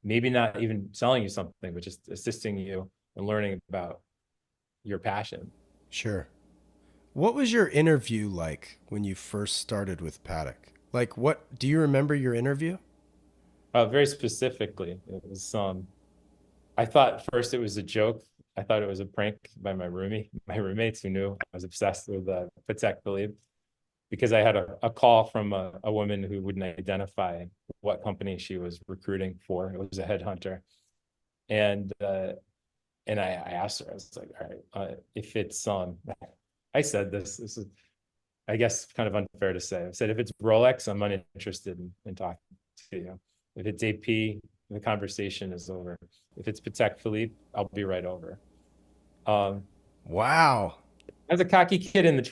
Maybe not even selling you something, but just assisting you and learning about your passion. Sure. What was your interview like when you first started with Paddock? Like, what do you remember your interview? Very specifically, it was I thought first it was a joke. I thought it was a prank by my roommates who knew I was obsessed with Patek Philippe, because I had a call from a woman who wouldn't identify what company she was recruiting for. It was a headhunter. And I asked her, I was like, all right, if it's I said this is, I guess, kind of unfair to say. I said, if it's Rolex, I'm uninterested in talking to you. If it's AP, the conversation is over. If it's Patek Philippe, I'll be right over. Um, Wow. I was a cocky kid in my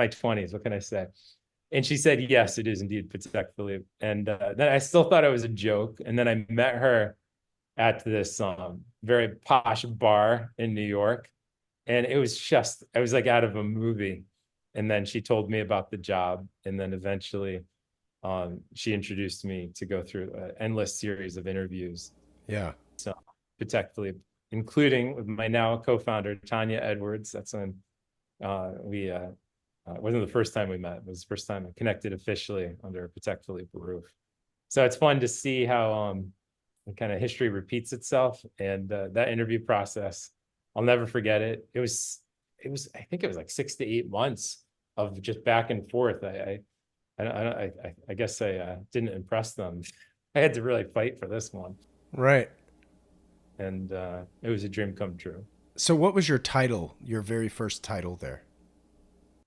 20s. What can I say? And she said, yes, it is indeed Patek Philippe. And then I still thought it was a joke. And then I met her at this very posh bar in New York. And it was just, I was like out of a movie. And then she told me about the job. And then eventually she introduced me to go through an endless series of interviews. Yeah. So Patek Philippe, including with my now co-founder, Tanya Edwards. That's when we it wasn't the first time we met. It was the first time I connected officially under a Patek Philippe roof. So it's fun to see how kind of history repeats itself. And that interview process, I'll never forget it. I think it was like 6 to 8 months of just back and forth. I guess I didn't impress them. I had to really fight for this one. Right. And it was a dream come true. So, what was your title, your very first title there?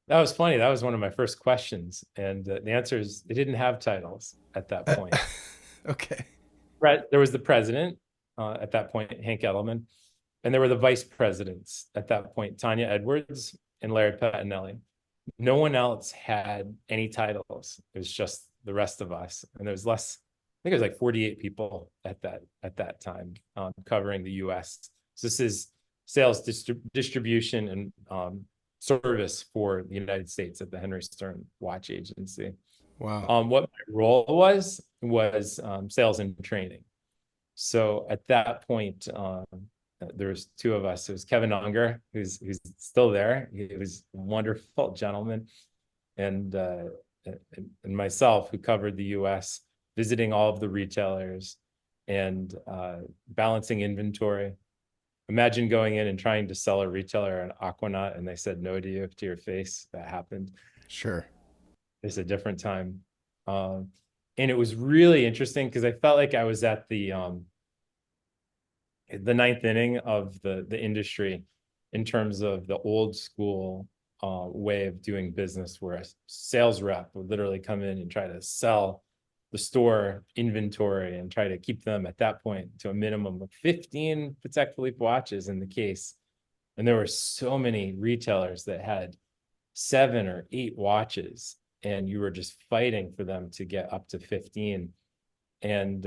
That was funny. That was one of my first questions. And the answer is they didn't have titles at that point. Okay. There was the president at that point, Hank Edelman, and there were the vice presidents at that point, Tanya Edwards and Larry Pettinelli. No one else had any titles. It was just the rest of us. And there was less, I think it was like 48 people at that time covering the US. So this is sales distribution and service for the United States at the Henry Stern Watch Agency. Wow. What my role was sales and training. So at that point, there was two of us. It was Kevin Unger, who's still there. He was a wonderful gentleman, and myself, who covered the U.S., visiting all of the retailers, and balancing inventory. Imagine going in and trying to sell a retailer an Aquanaut and they said no to you, to your face. That happened. Sure. It's a different time. And it was really interesting because I felt like I was at the ninth inning of the industry in terms of the old school way of doing business, where a sales rep would literally come in and try to sell the store inventory and try to keep them at that point to a minimum of 15 Patek Philippe watches in the case. And there were so many retailers that had 7 or 8 watches, and you were just fighting for them to get up to 15. And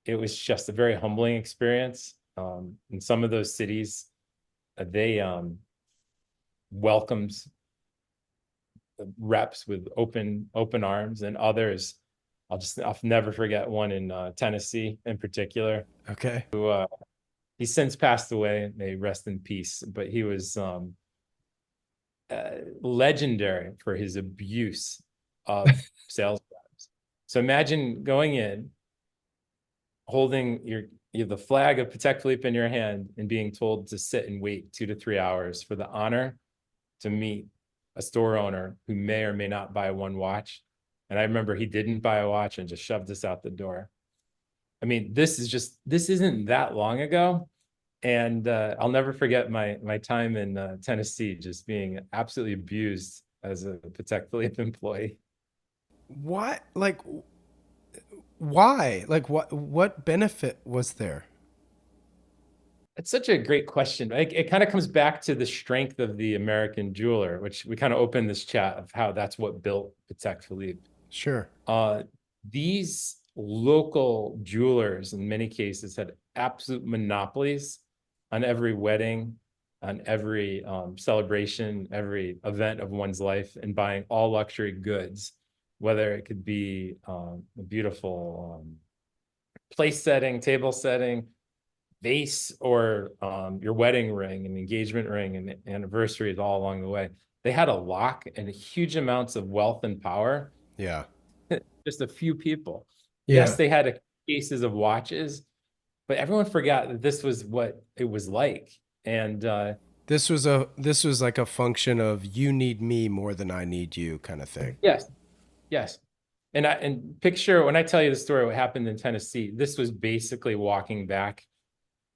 it was just a very humbling experience. In some of those cities, they welcomed reps with open arms, and others, I'll never forget one in Tennessee in particular. Okay. Who he's since passed away, may rest in peace, but he was legendary for his abuse of sales reps. So imagine going in, holding you have the flag of Patek Philippe in your hand and being told to sit and wait 2 to 3 hours for the honor to meet a store owner who may or may not buy one watch. And I remember he didn't buy a watch and just shoved us out the door. I mean, this isn't that long ago. And I'll never forget my time in Tennessee, just being absolutely abused as a Patek Philippe employee. What? Like, why? Like, what benefit was there? It's such a great question. It kind of comes back to the strength of the American jeweler, which we kind of opened this chat of how that's what built Patek Philippe. Sure. These local jewelers, in many cases, had absolute monopolies on every wedding, on every celebration, every event of one's life, and buying all luxury goods, whether it could be a beautiful place setting, table setting, vase, or your wedding ring and engagement ring and anniversaries all along the way. They had a lock and huge amounts of wealth and power. Yeah. Just a few people. Yes, Yeah. they had cases of watches, but everyone forgot that this was what it was like. And This was like a function of you need me more than I need you kind of thing. yes, yes. And picture, when I tell you the story, what happened in Tennessee, this was basically walking back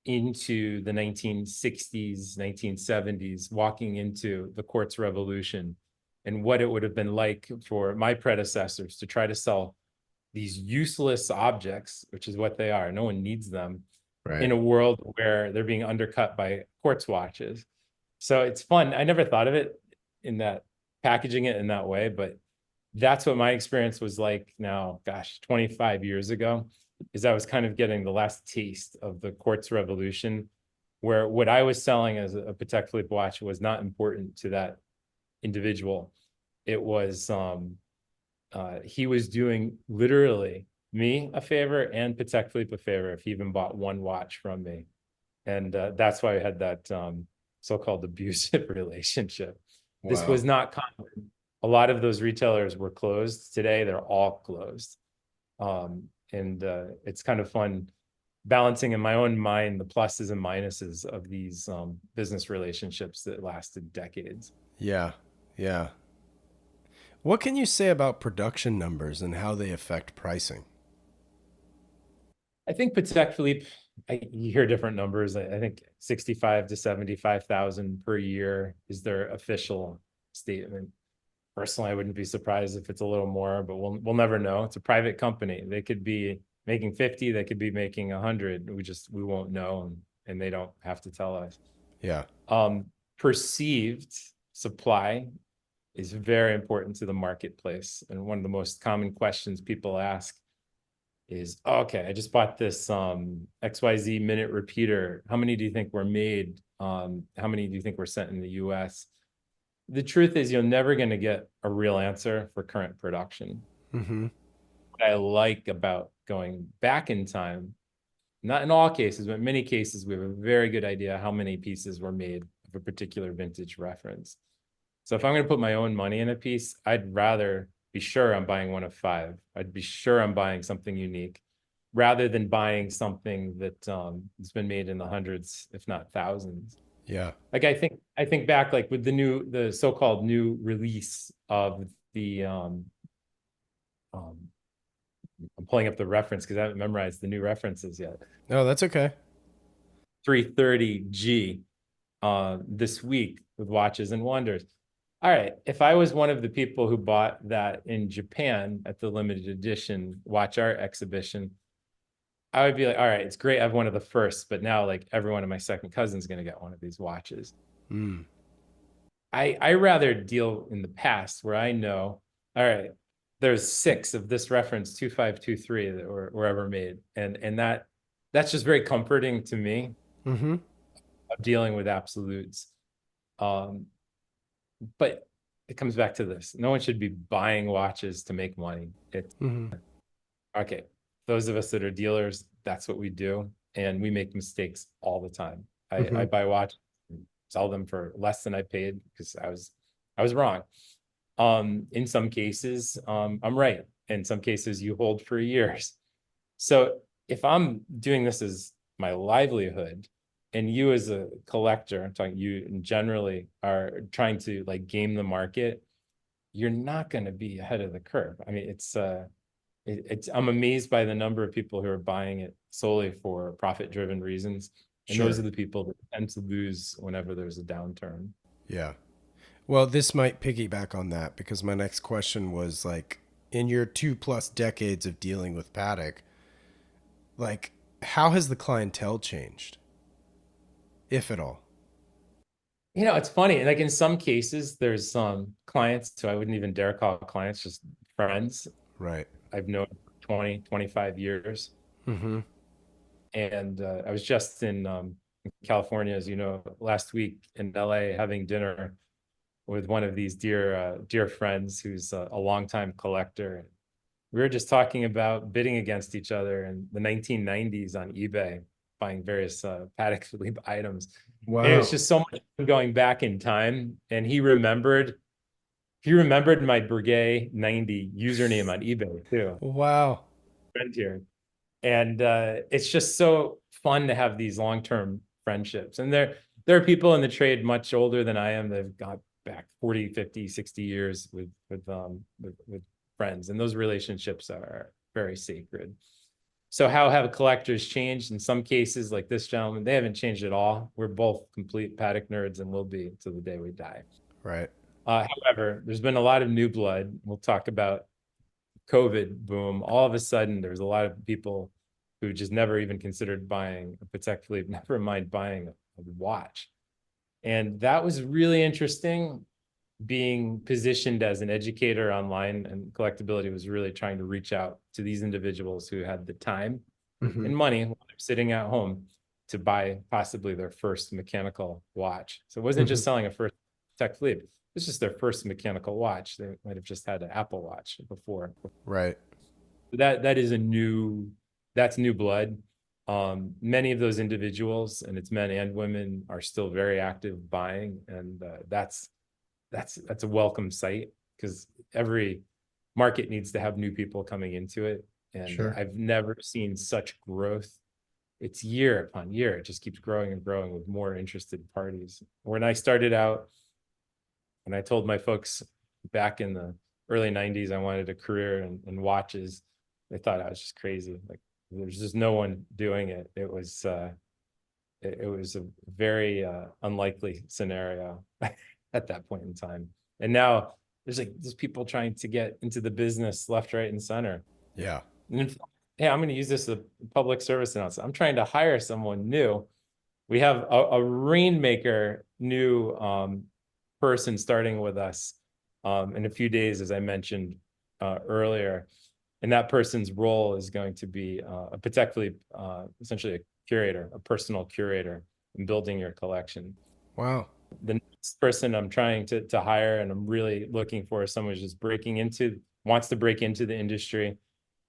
into the 1960s, 1970s, walking into the quartz revolution, and what it would have been like for my predecessors to try to sell these useless objects, which is what they are. No one needs them, Right. in a world where they're being undercut by quartz watches. So it's fun. I never thought of it in that, packaging it in that way, but that's what my experience was like now, gosh, 25 years ago, is I was kind of getting the last taste of the quartz revolution, where what I was selling as a Patek Philippe watch was not important to that individual. It was, he was doing literally me a favor and Patek Philippe a favor if he even bought one watch from me. And that's why I had that so-called abusive relationship. Wow. This was not common. A lot of those retailers were closed. Today, they're all closed. And it's kind of fun balancing in my own mind the pluses and minuses of these business relationships that lasted decades. Yeah. Yeah. What can you say about production numbers and how they affect pricing? I think Patek Philippe, you hear different numbers. I think 65 to 75,000 per year is their official statement. Personally, I wouldn't be surprised if it's a little more, but we'll never know. It's a private company. They could be making 50, they could be making 100. We won't know, and they don't have to tell us. Yeah. Perceived supply is very important to the marketplace. And one of the most common questions people ask is, okay, I just bought this XYZ minute repeater. How many do you think were made? How many do you think were sent in the US? The truth is, you're never going to get a real answer for current production. Mm-hmm. What I like about going back in time, not in all cases, but in many cases, we have a very good idea how many pieces were made of a particular vintage reference. So if I'm going to put my own money in a piece, I'd rather be sure I'm buying one of 5. I'd be sure I'm buying something unique. rather than buying something that has been made in the hundreds, if not thousands. Yeah. Like I think back like with the so-called new release of the um I'm pulling up the reference because I haven't memorized the new references yet. No, that's okay. 330G this week with Watches and Wonders. All right, if I was one of the people who bought that in Japan at the limited edition Watch Art exhibition, I would be like, all right, it's great. I have one of the first, but now like every one of my second cousins is going to get one of these watches. Mm. I rather deal in the past where I know, all right, there's 6 of this reference 2523 that were ever made, and that's just very comforting to me Mm-hmm. of dealing with absolutes. Um, but it comes back to this: no one should be buying watches to make money. It's Mm-hmm. okay. Those of us that are dealers, that's what we do, and we make mistakes all the time. I Mm-hmm. buy watches, sell them for less than I paid because I was wrong. In some cases, I'm right. In some cases, you hold for years. So if I'm doing this as my livelihood, and you as a collector, I'm talking you and generally are trying to like game the market, you're not going to be ahead of the curve. I mean, it's I'm amazed by the number of people who are buying it solely for profit-driven reasons, and those Sure. are the people that tend to lose whenever there's a downturn. Yeah. Well, this might piggyback on that because my next question was like, in your 2+ decades of dealing with Paddock, like, how has the clientele changed, if at all? You know, it's funny. Like in some cases, there's some clients who I wouldn't even dare call clients, just friends Right. I've known for 20, 25 years. Mm-hmm. And I was just in California, as you know, last week in LA having dinner with one of these dear friends who's a longtime collector. We were just talking about bidding against each other in the 1990s on eBay, buying various Patek Philippe items. And it was Wow. just so much fun going back in time. And he remembered my Breguet 90 username on eBay too. Wow. Friend here. And it's just so fun to have these long-term friendships. And there are people in the trade much older than I am that have got back 40, 50, 60 years with friends. And those relationships are very sacred. So how have collectors changed? In some cases, like this gentleman, they haven't changed at all. We're both complete Patek nerds and will be to the day we die. Right. However, there's been a lot of new blood. We'll talk about COVID boom. All of a sudden, there's a lot of people who just never even considered buying a Patek Philippe, never mind buying a watch. And that was really interesting. Being positioned as an educator online, and Collectability was really trying to reach out to these individuals who had the time Mm-hmm. and money while they're sitting at home to buy possibly their first mechanical watch. So it wasn't Mm-hmm. just selling a first Patek Philippe. It's just their first mechanical watch. They might have just had an Apple Watch before. Right. That is that's new blood. Many of those individuals, and it's men and women, are still very active buying, and that's a welcome sight because every market needs to have new people coming into it. And Sure. I've never seen such growth. It's year upon year. It just keeps growing and growing with more interested parties. When I started out, and I told my folks back in the early 90s I wanted a career in watches, they thought I was just crazy. Like there's just no one doing it. It was a very unlikely scenario at that point in time. And now there's people trying to get into the business left, right, and center. Yeah. And hey, I'm going to use this as a public service announcement. I'm trying to hire someone new. We have a rainmaker new person starting with us in a few days, as I mentioned earlier. And that person's role is going to be particularly essentially a curator, a personal curator in building your collection. Wow. The next person I'm trying to hire and I'm really looking for is someone who's just wants to break into the industry.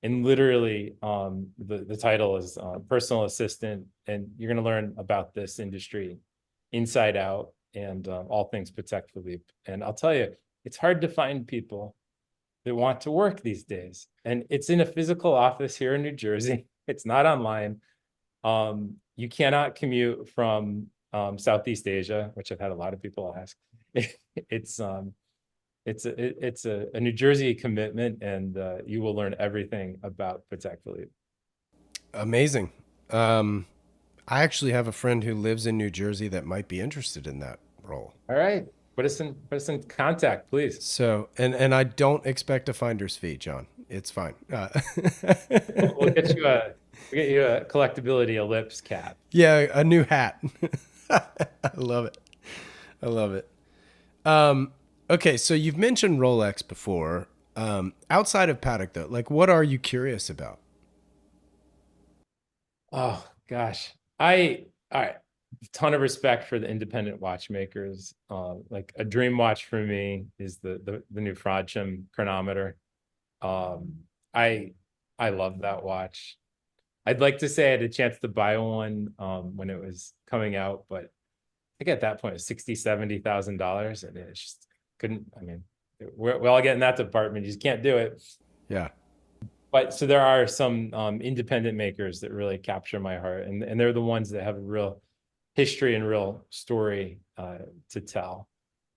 And literally the title is personal assistant, and you're going to learn about this industry inside out and all things Patek Philippe. And I'll tell you, it's hard to find people that want to work these days. And it's in a physical office here in New Jersey. It's not online. You cannot commute from Southeast Asia, which I've had a lot of people ask. It's a New Jersey commitment, and you will learn everything about Patek Philippe. Amazing. I actually have a friend who lives in New Jersey that might be interested in that role. All right, put us in contact, please. So, and I don't expect a finder's fee, John. It's fine. We'll get you a collectability ellipse cap. Yeah, a new hat. I love it. I love it. Okay, so you've mentioned Rolex before. Outside of Patek, though, like what are you curious about? Oh gosh, I ton of respect for the independent watchmakers. Like a dream watch for me is the new Frodsham chronometer. Um, I I love that watch. I'd like to say I had a chance to buy one when it was coming out, but I think at that point it was 60, $70,000, and it just couldn't. I mean, we all get in that department. You just can't do it. Yeah, But so there are some independent makers that really capture my heart, and they're the ones that have a real history and real story to tell.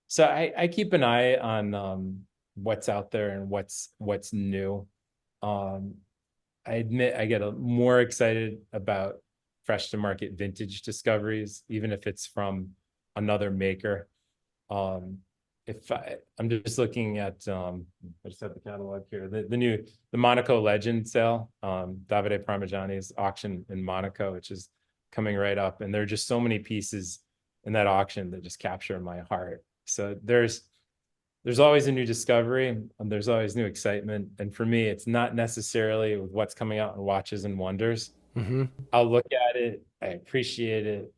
So I keep an eye on what's out there and what's new. Um, I admit I get more excited about fresh to market vintage discoveries, even if it's from another maker. Um, if I'm just looking at, I just have the catalog here, the Monaco Legend sale, Davide Parmigiani's auction in Monaco, which is coming right up, and there are just so many pieces in that auction that just capture my heart. So there's always a new discovery, and there's always new excitement. And for me, it's not necessarily with what's coming out in Watches and Wonders. hmm I'll look at it, I appreciate it,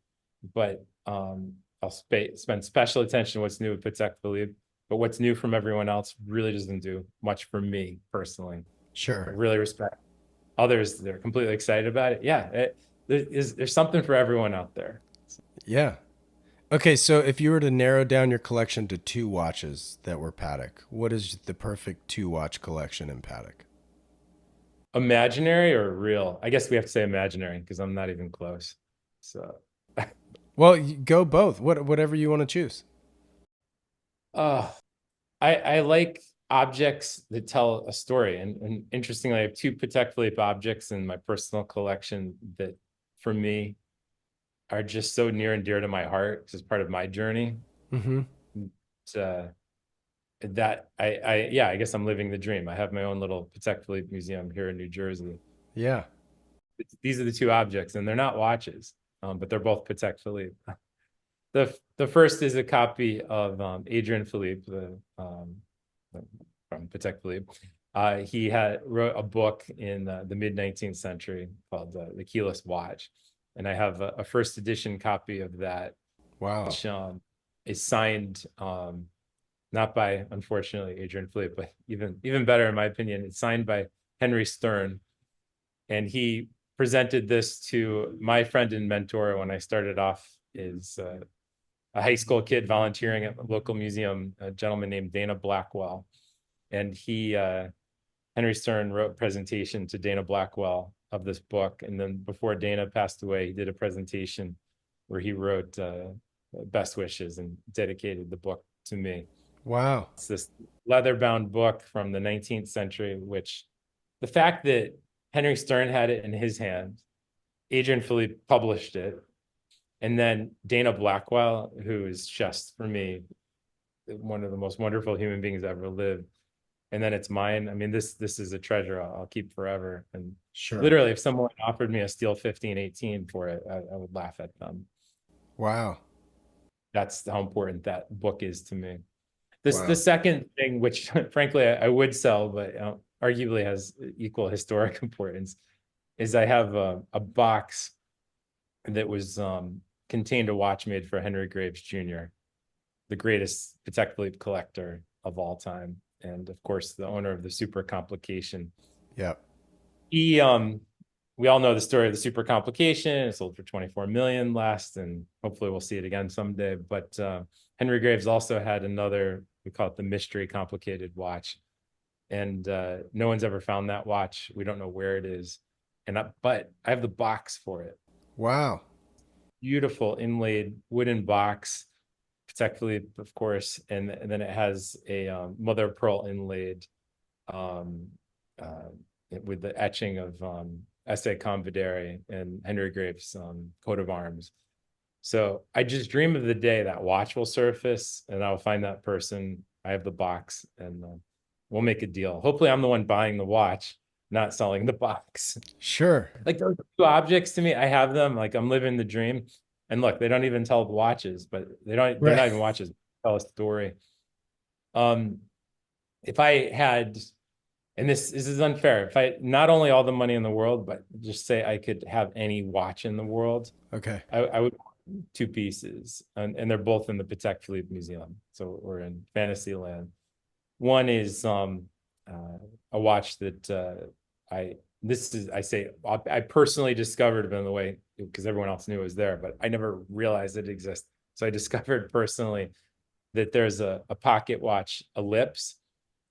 but I'll spend special attention to what's new with Patek Philippe. But what's new from everyone else really doesn't do much for me personally. I sure. really respect others. They're completely excited about it. Yeah, there's something for everyone out there. Yeah. Okay, so if you were to narrow down your collection to two watches that were Patek, what is the perfect two watch collection in Patek? Imaginary or real? I guess we have to say imaginary because I'm not even close. So, Well, go both. Whatever you want to choose. uh, I like objects that tell a story. And interestingly, I have two Patek Philippe objects in my personal collection that for me are just so near and dear to my heart because it's part of my journey. Mm-hmm. Uh, that yeah, I guess I'm living the dream. I have my own little Patek Philippe museum here in New Jersey. Yeah. These are the two objects, and they're not watches, but they're both Patek Philippe. The first is a copy of Adrian Philippe, from Patek Philippe. He wrote a book in the mid 19th century called The Keyless Watch, and I have a first edition copy of that, Wow. which is signed not by, unfortunately, Adrian Philippe, but even better in my opinion, it's signed by Henry Stern, and he presented this to my friend and mentor when I started off as a high school kid volunteering at a local museum, a gentleman named Dana Blackwell. And Henry Stern wrote a presentation to Dana Blackwell of this book. And then before Dana passed away, he did a presentation where he wrote best wishes and dedicated the book to me. Wow. It's this leather-bound book from the 19th century, which the fact that Henry Stern had it in his hand, Adrian Philippe published it, and then Dana Blackwell, who is just, for me, one of the most wonderful human beings ever lived. And then it's mine. I mean, this is a treasure I'll keep forever. And Sure. literally, if someone offered me a steel 1518 for it, I would laugh at them. Wow. That's how important that book is to me. The Wow. second thing, which frankly I would sell, but arguably has equal historic importance, is I have a box that was contained a watch made for Henry Graves Jr., the greatest Patek Philippe collector of all time, and of course the owner of the Super Complication. Yep. He we all know the story of the Super Complication. It sold for 24 million last, and hopefully we'll see it again someday. But Henry Graves also had another, we call it the Mystery Complicated watch, and no one's ever found that watch. We don't know where it is. but I have the box for it. Wow. Beautiful inlaid wooden box, particularly, of course, and then it has a mother of pearl inlaid um, uh, with the etching of Esse Convidere and Henry Graves' coat of arms. So I just dream of the day that watch will surface and I'll find that person. I have the box and we'll make a deal. Hopefully, I'm the one buying the watch, not selling the box. Sure. Like those two objects to me, I have them. Like I'm living the dream. And look, they don't even tell watches, but they're Right. not even watches, they tell a story. Um, if I had, and this is unfair, if I not only all the money in the world, but just say I could have any watch in the world, Okay. I would want two pieces, and they're both in the Patek Philippe Museum. So we're in Fantasyland. One is a watch that I personally discovered, by the way, because everyone else knew it was there, but I never realized it exists. So I discovered personally that there's a pocket watch ellipse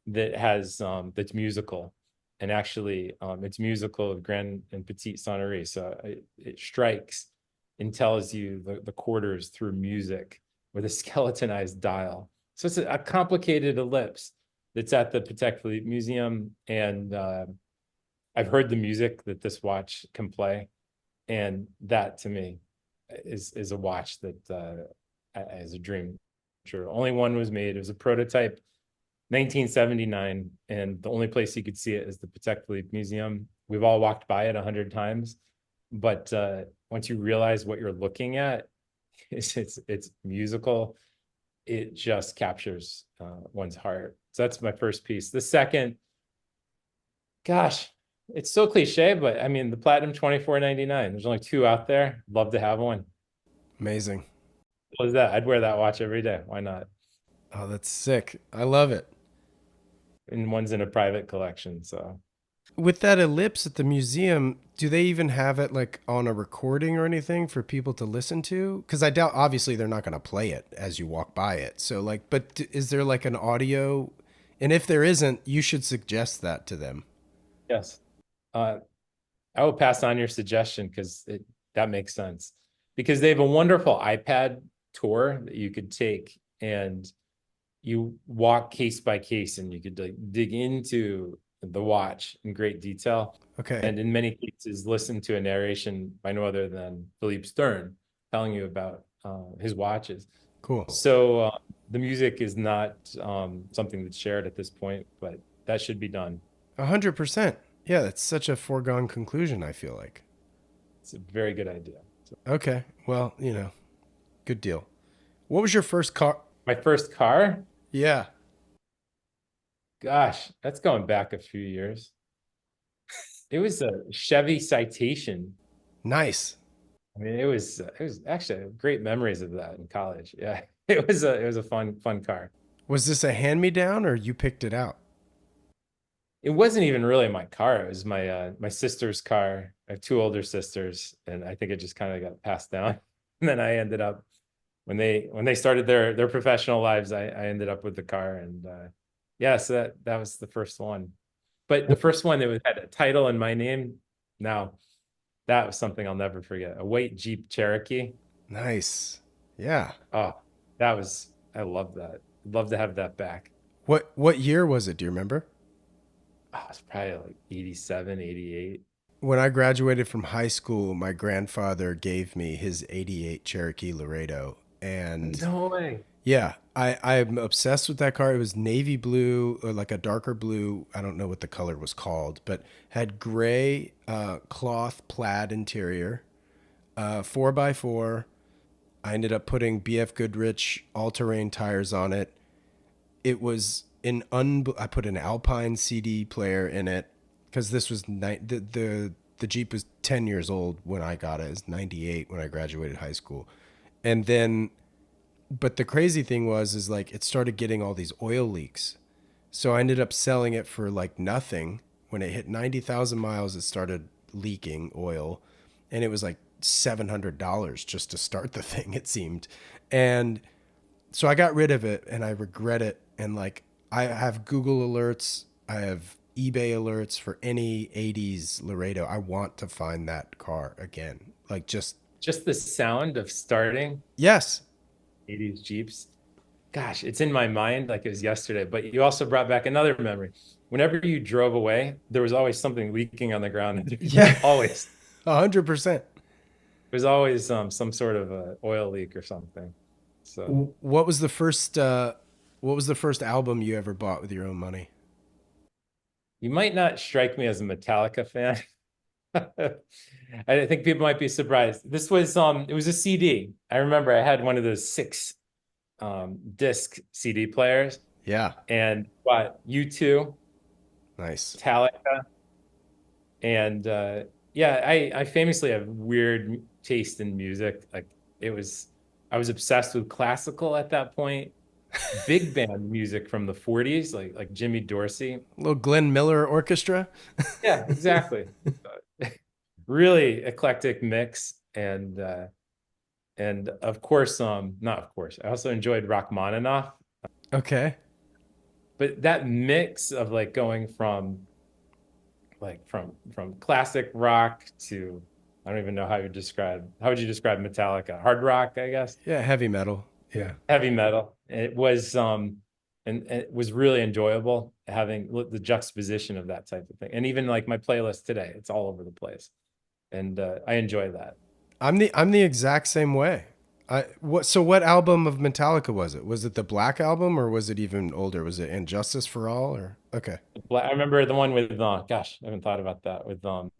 that has that's musical, and actually it's musical of Grand and Petite Sonnerie. So it strikes and tells you the quarters through music with a skeletonized dial. So it's a complicated ellipse that's at the Patek Philippe Museum, and I've heard the music that this watch can play, and that to me is a watch that is a dream true. Only one was made. It was a prototype, 1979, and the only place you could see it is the Patek Philippe Museum. We've all walked by it 100 times, but once you realize what you're looking at, it's musical. It just captures one's heart. So that's my first piece. The second, gosh, it's so cliche, but I mean the Platinum 2499. There's only two out there. Love to have one. Amazing. What is that? I'd wear that watch every day. Why not? Oh, that's sick. I love it. And one's in a private collection. So With that ellipse at the museum, do they even have it like on a recording or anything for people to listen to? Because I doubt, obviously, they're not going to play it as you walk by it. So, like, but is there like an audio? And if there isn't, you should suggest that to them. yes, uh, I will pass on your suggestion because that makes sense. Because they have a wonderful iPad tour that you could take, and you walk case by case, and you could like dig into the watch in great detail. Okay, And in many cases, listen to a narration by no other than Philippe Stern telling you about his watches. cool. So the music is not something that's shared at this point, but that should be done. 100%. Yeah, that's such a foregone conclusion, I feel like. It's a very good idea. So Okay, well, good deal. What was your first car? my first car, Yeah, gosh, that's going back a few years. It was a Chevy Citation. nice. I mean, it was actually great memories of that in college. Yeah, it was a fun car. Was this a hand me down or you picked it out? It wasn't even really my car. It was my sister's car. I have two older sisters, and I think it just kind of got passed down. And then I ended up when they started their professional lives, I ended up with the car, and yeah, so that was the first one. But the first one that had a title in my name, now that was something I'll never forget. A white Jeep Cherokee. Nice. Yeah. Oh, I love that. I'd love to have that back. What year was it? Do you remember? Oh, it's probably like 87, 88. When I graduated from high school, my grandfather gave me his 88 Cherokee Laredo. And No way. yeah, I'm obsessed with that car. It was navy blue or like a darker blue. I don't know what the color was called, but had gray cloth plaid interior, 4x4. I ended up putting BF Goodrich all-terrain tires on it. It was I put an Alpine CD player in it because this was the Jeep was 10 years old when I got it. It was 98 when I graduated high school. And then but the crazy thing is like it started getting all these oil leaks. So I ended up selling it for like nothing. When it hit 90,000 miles, it started leaking oil, and it was like $700 just to start the thing, it seemed. And so I got rid of it, and I regret it. And like I have Google alerts, I have eBay alerts for any 80s Laredo. I want to find that car again. Like just Just the sound of starting yes. 80s Jeeps. Gosh, it's in my mind like it was yesterday, but you also brought back another memory. Whenever you drove away, there was always something leaking on the ground. Yeah. Always. 100%. There's always some sort of a oil leak or something. So What was the first what was the first album you ever bought with your own money? you might not strike me as a Metallica fan. I think people might be surprised. This was it was a CD. I remember I had one of those six disc CD players Yeah. and bought U2, Nice. Metallica, and yeah, I famously have weird taste in music. Like it was I was obsessed with classical at that point. Big band music from the 40s, like Jimmy Dorsey. Little Glenn Miller orchestra. Yeah, exactly. Really eclectic mix and of course not of course. I also enjoyed Rachmaninoff, Okay. but that mix of like going from from classic rock to I don't even know how would you describe Metallica? Hard rock, I guess. Yeah, heavy metal. Yeah. Heavy metal. It was and it was really enjoyable having the juxtaposition of that type of thing. And even like my playlist today, it's all over the place. And I enjoy that. I'm the exact same way. What album of Metallica was it? Was it the Black Album or was it even older? Was it Injustice for All or okay. I remember the one with gosh, I haven't thought about that with the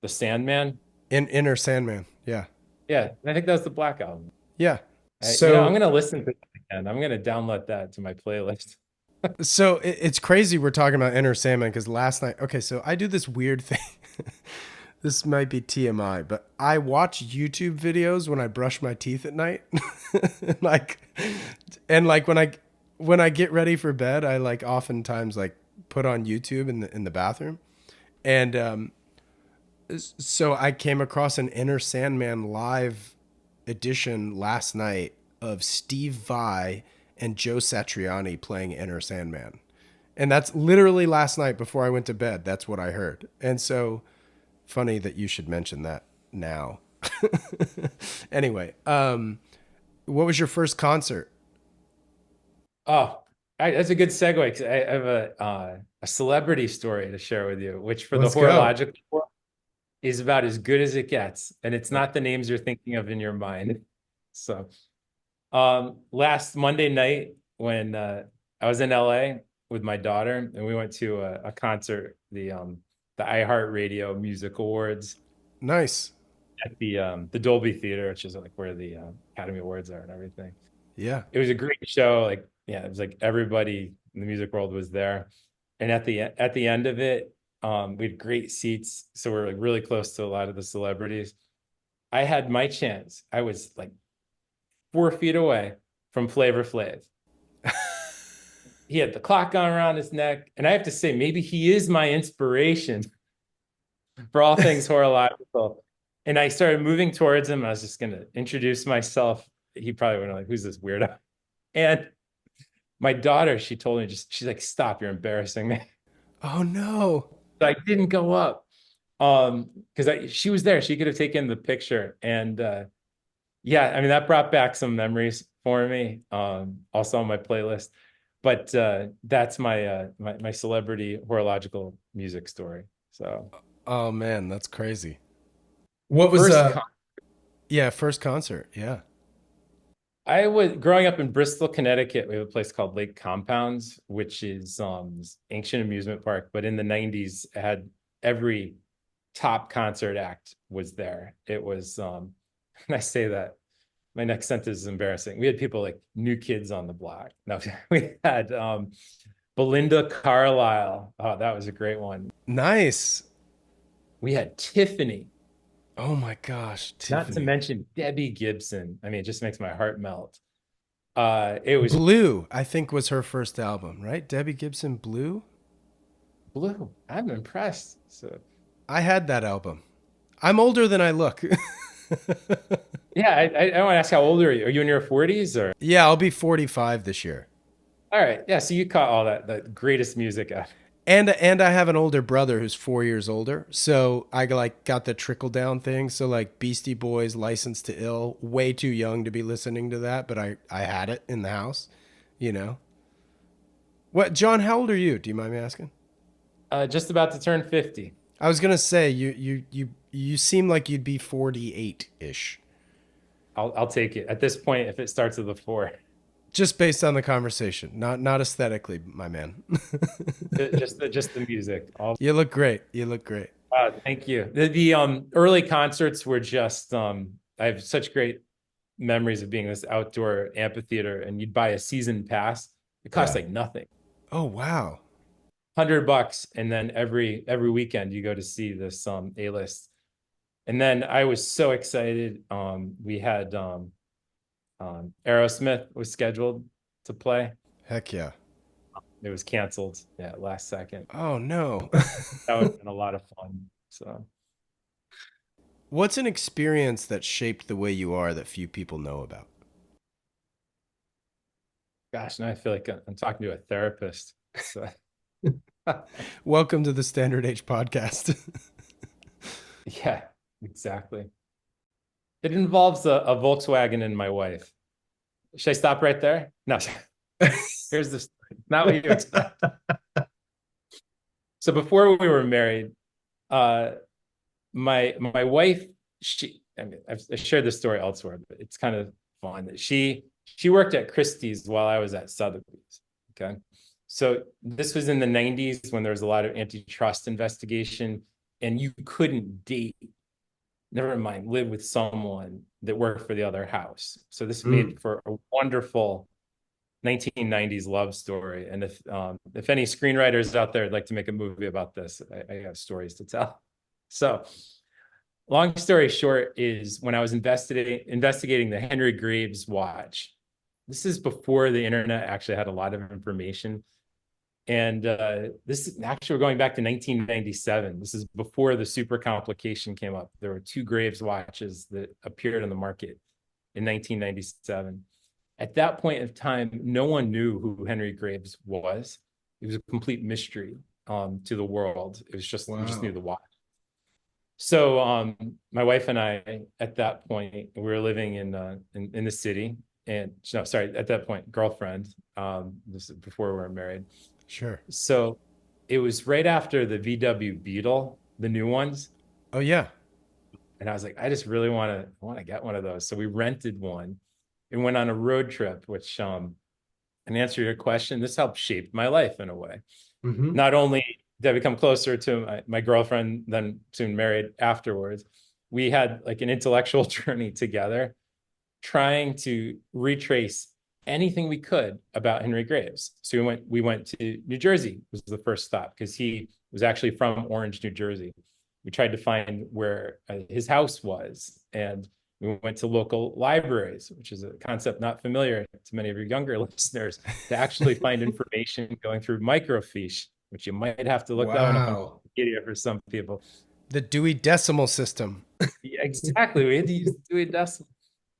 Sandman. Inner Sandman. Yeah. Yeah, I think that was the Black Album. Yeah. I'm So gonna listen to it again. I'm gonna download that to my playlist. it's crazy we're talking about Inner Sandman because last night, okay, so I do this weird thing. This might be TMI, but I watch YouTube videos when I brush my teeth at night. like and when I get ready for bed, I like oftentimes like put on YouTube in the bathroom. And so I came across an Inner Sandman live edition last night of Steve Vai and Joe Satriani playing Inner Sandman. And that's literally last night before I went to bed. That's what I heard. And so funny that you should mention that now. Anyway, what was your first concert? Oh, that's a good segue because I have a celebrity story to share with you, which for the Let's go. horological world is about as good as it gets, and it's not the names you're thinking of in your mind. So, last Monday night when I was in LA with my daughter, and we went to a concert, the iHeartRadio Music Awards Nice. at the Dolby Theater, which is like where the Academy Awards are and everything. Yeah. It was a great show. Like, yeah, it was like everybody in the music world was there. And at the end of it, we had great seats. So we're like really close to a lot of the celebrities. I had my chance. I was like 4 feet away from Flavor Flav. He had the clock on around his neck. And I have to say, maybe he is my inspiration for all things horological. And I started moving towards him. I was just going to introduce myself. He probably would have like, who's this weirdo? And my daughter, she told me she's like, stop, you're embarrassing me. Oh no. So I didn't go up. Because she was there. She could have taken the picture. And yeah, I mean, that brought back some memories for me. Also on my playlist. But that's my celebrity horological music story. So Oh man, that's crazy. What was first yeah, first concert. Yeah. I was growing up in Bristol, Connecticut. We have a place called Lake Compounds, which is this ancient amusement park. But in the 90s, it had every top concert act was there. It was and I say that my next sentence is embarrassing. We had people like New Kids on the Block. No, we had Belinda Carlisle. Oh, that was a great one. Nice. We had Tiffany, Oh my gosh, not to Tiffany. mention Debbie Gibson. I mean, it just makes my heart melt. It was Blue, I think was her first album, right? Debbie Gibson Blue? Blue. I'm impressed. So I had that album. I'm older than I look. yeah, I want to ask how old are you? Are you in your 40s or Yeah, I'll be 45 this year. All right. Yeah. So you caught all that, the greatest music out. And I have an older brother who's 4 years older, so I like got the trickle down thing. So like Beastie Boys, License to Ill, way too young to be listening to that, but I had it in the house, you know. What, John? How old are you? Do you mind me asking? Just about to turn 50. I was gonna say you seem like you'd be 48 ish, I'll take it. At this point, if it starts with a four, just based on the conversation, not aesthetically, my man. just the music. All You look great. You look great. thank you. The early concerts were just I have such great memories of being in this outdoor amphitheater, and you'd buy a season pass. It cost Yeah. like nothing. Oh wow. $100, and then every weekend you go to see this A-list. And then I was so excited. We had Aerosmith was scheduled to play. Heck yeah. It was canceled, yeah, last second. Oh no. That would have been a lot of fun. So, What's an experience that shaped the way you are that few people know about? gosh, now I feel like I'm talking to a therapist. So, Welcome to the Standard Age podcast. yeah, exactly. It involves a Volkswagen and my wife. Should I stop right there? No. Here's the story. Not what you expect. So before we were married, uh, my wife, I mean, I shared this story elsewhere, but it's kind of fun that she worked at Christie's while I was at Sotheby's. Okay. So this was in the 90s when there was a lot of antitrust investigation, and you couldn't date, never mind, live with someone that worked for the other house. So this made for a wonderful 1990s love story. And if any screenwriters out there would like to make a movie about this, I have stories to tell. So long story short is when I was investigating the Henry Graves watch, this is before the internet actually had a lot of information. And this is actually, we're going back to 1997. This is before the super complication came up. There were two Graves watches that appeared on the market in 1997. At that point in time, no one knew who Henry Graves was. It was a complete mystery to the world. It was just, we just knew Wow. the watch. So my wife and I, at that point, we were living in the city, and no, sorry, at that point, girlfriend. This is before we were married. Sure. So it was right after the VW Beetle, the new ones, Oh yeah. and I was like, I just really want to get one of those. So we rented one and went on a road trip, which and answer your question, this helped shape my life in a way. Mm-hmm. Not only did I become closer to my girlfriend, then soon married afterwards, we had like an intellectual journey together, trying to retrace anything we could about Henry Graves. So we went to New Jersey, was the first stop, because he was actually from Orange, New Jersey. We tried to find where his house was, and we went to local libraries, which is a concept not familiar to many of your younger listeners, to actually find information going through microfiche, which you might have to look that one up on Wow. Wikipedia for some people. The Dewey Decimal System. Yeah, exactly. We had to use Dewey Decimal.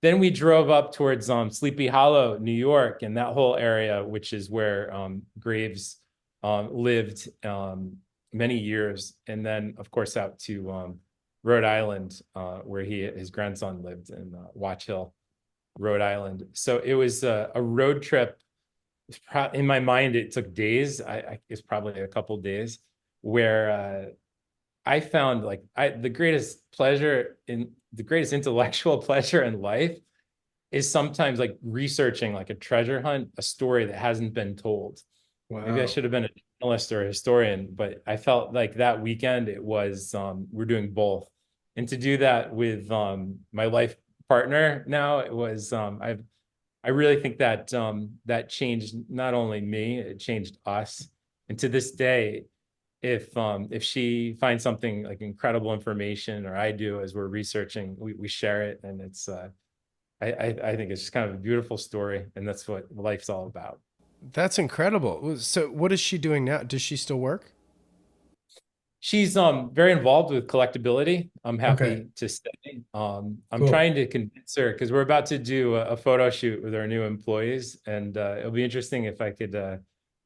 Then we drove up towards Sleepy Hollow, New York, and that whole area, which is where Graves lived many years. And then, of course, out to Rhode Island, where his grandson lived in Watch Hill, Rhode Island. So it was a road trip. In my mind, it took days. It's probably a couple days, where I found like the greatest intellectual pleasure in life is sometimes like researching like a treasure hunt, a story that hasn't been told. Maybe I Wow. should have been a journalist or a historian, but I felt like that weekend it was we're doing both. And to do that with my life partner now, it was I really think that that changed not only me, it changed us. And to this day, if she finds something like incredible information, or I do as we're researching, we share it, and it's I think it's just kind of a beautiful story, and that's what life's all about. That's incredible. So what is she doing now? Does she still work? She's very involved with Collectability. I'm Okay, happy to say. I'm cool. trying to convince her because we're about to do a photo shoot with our new employees, and it'll be interesting if I could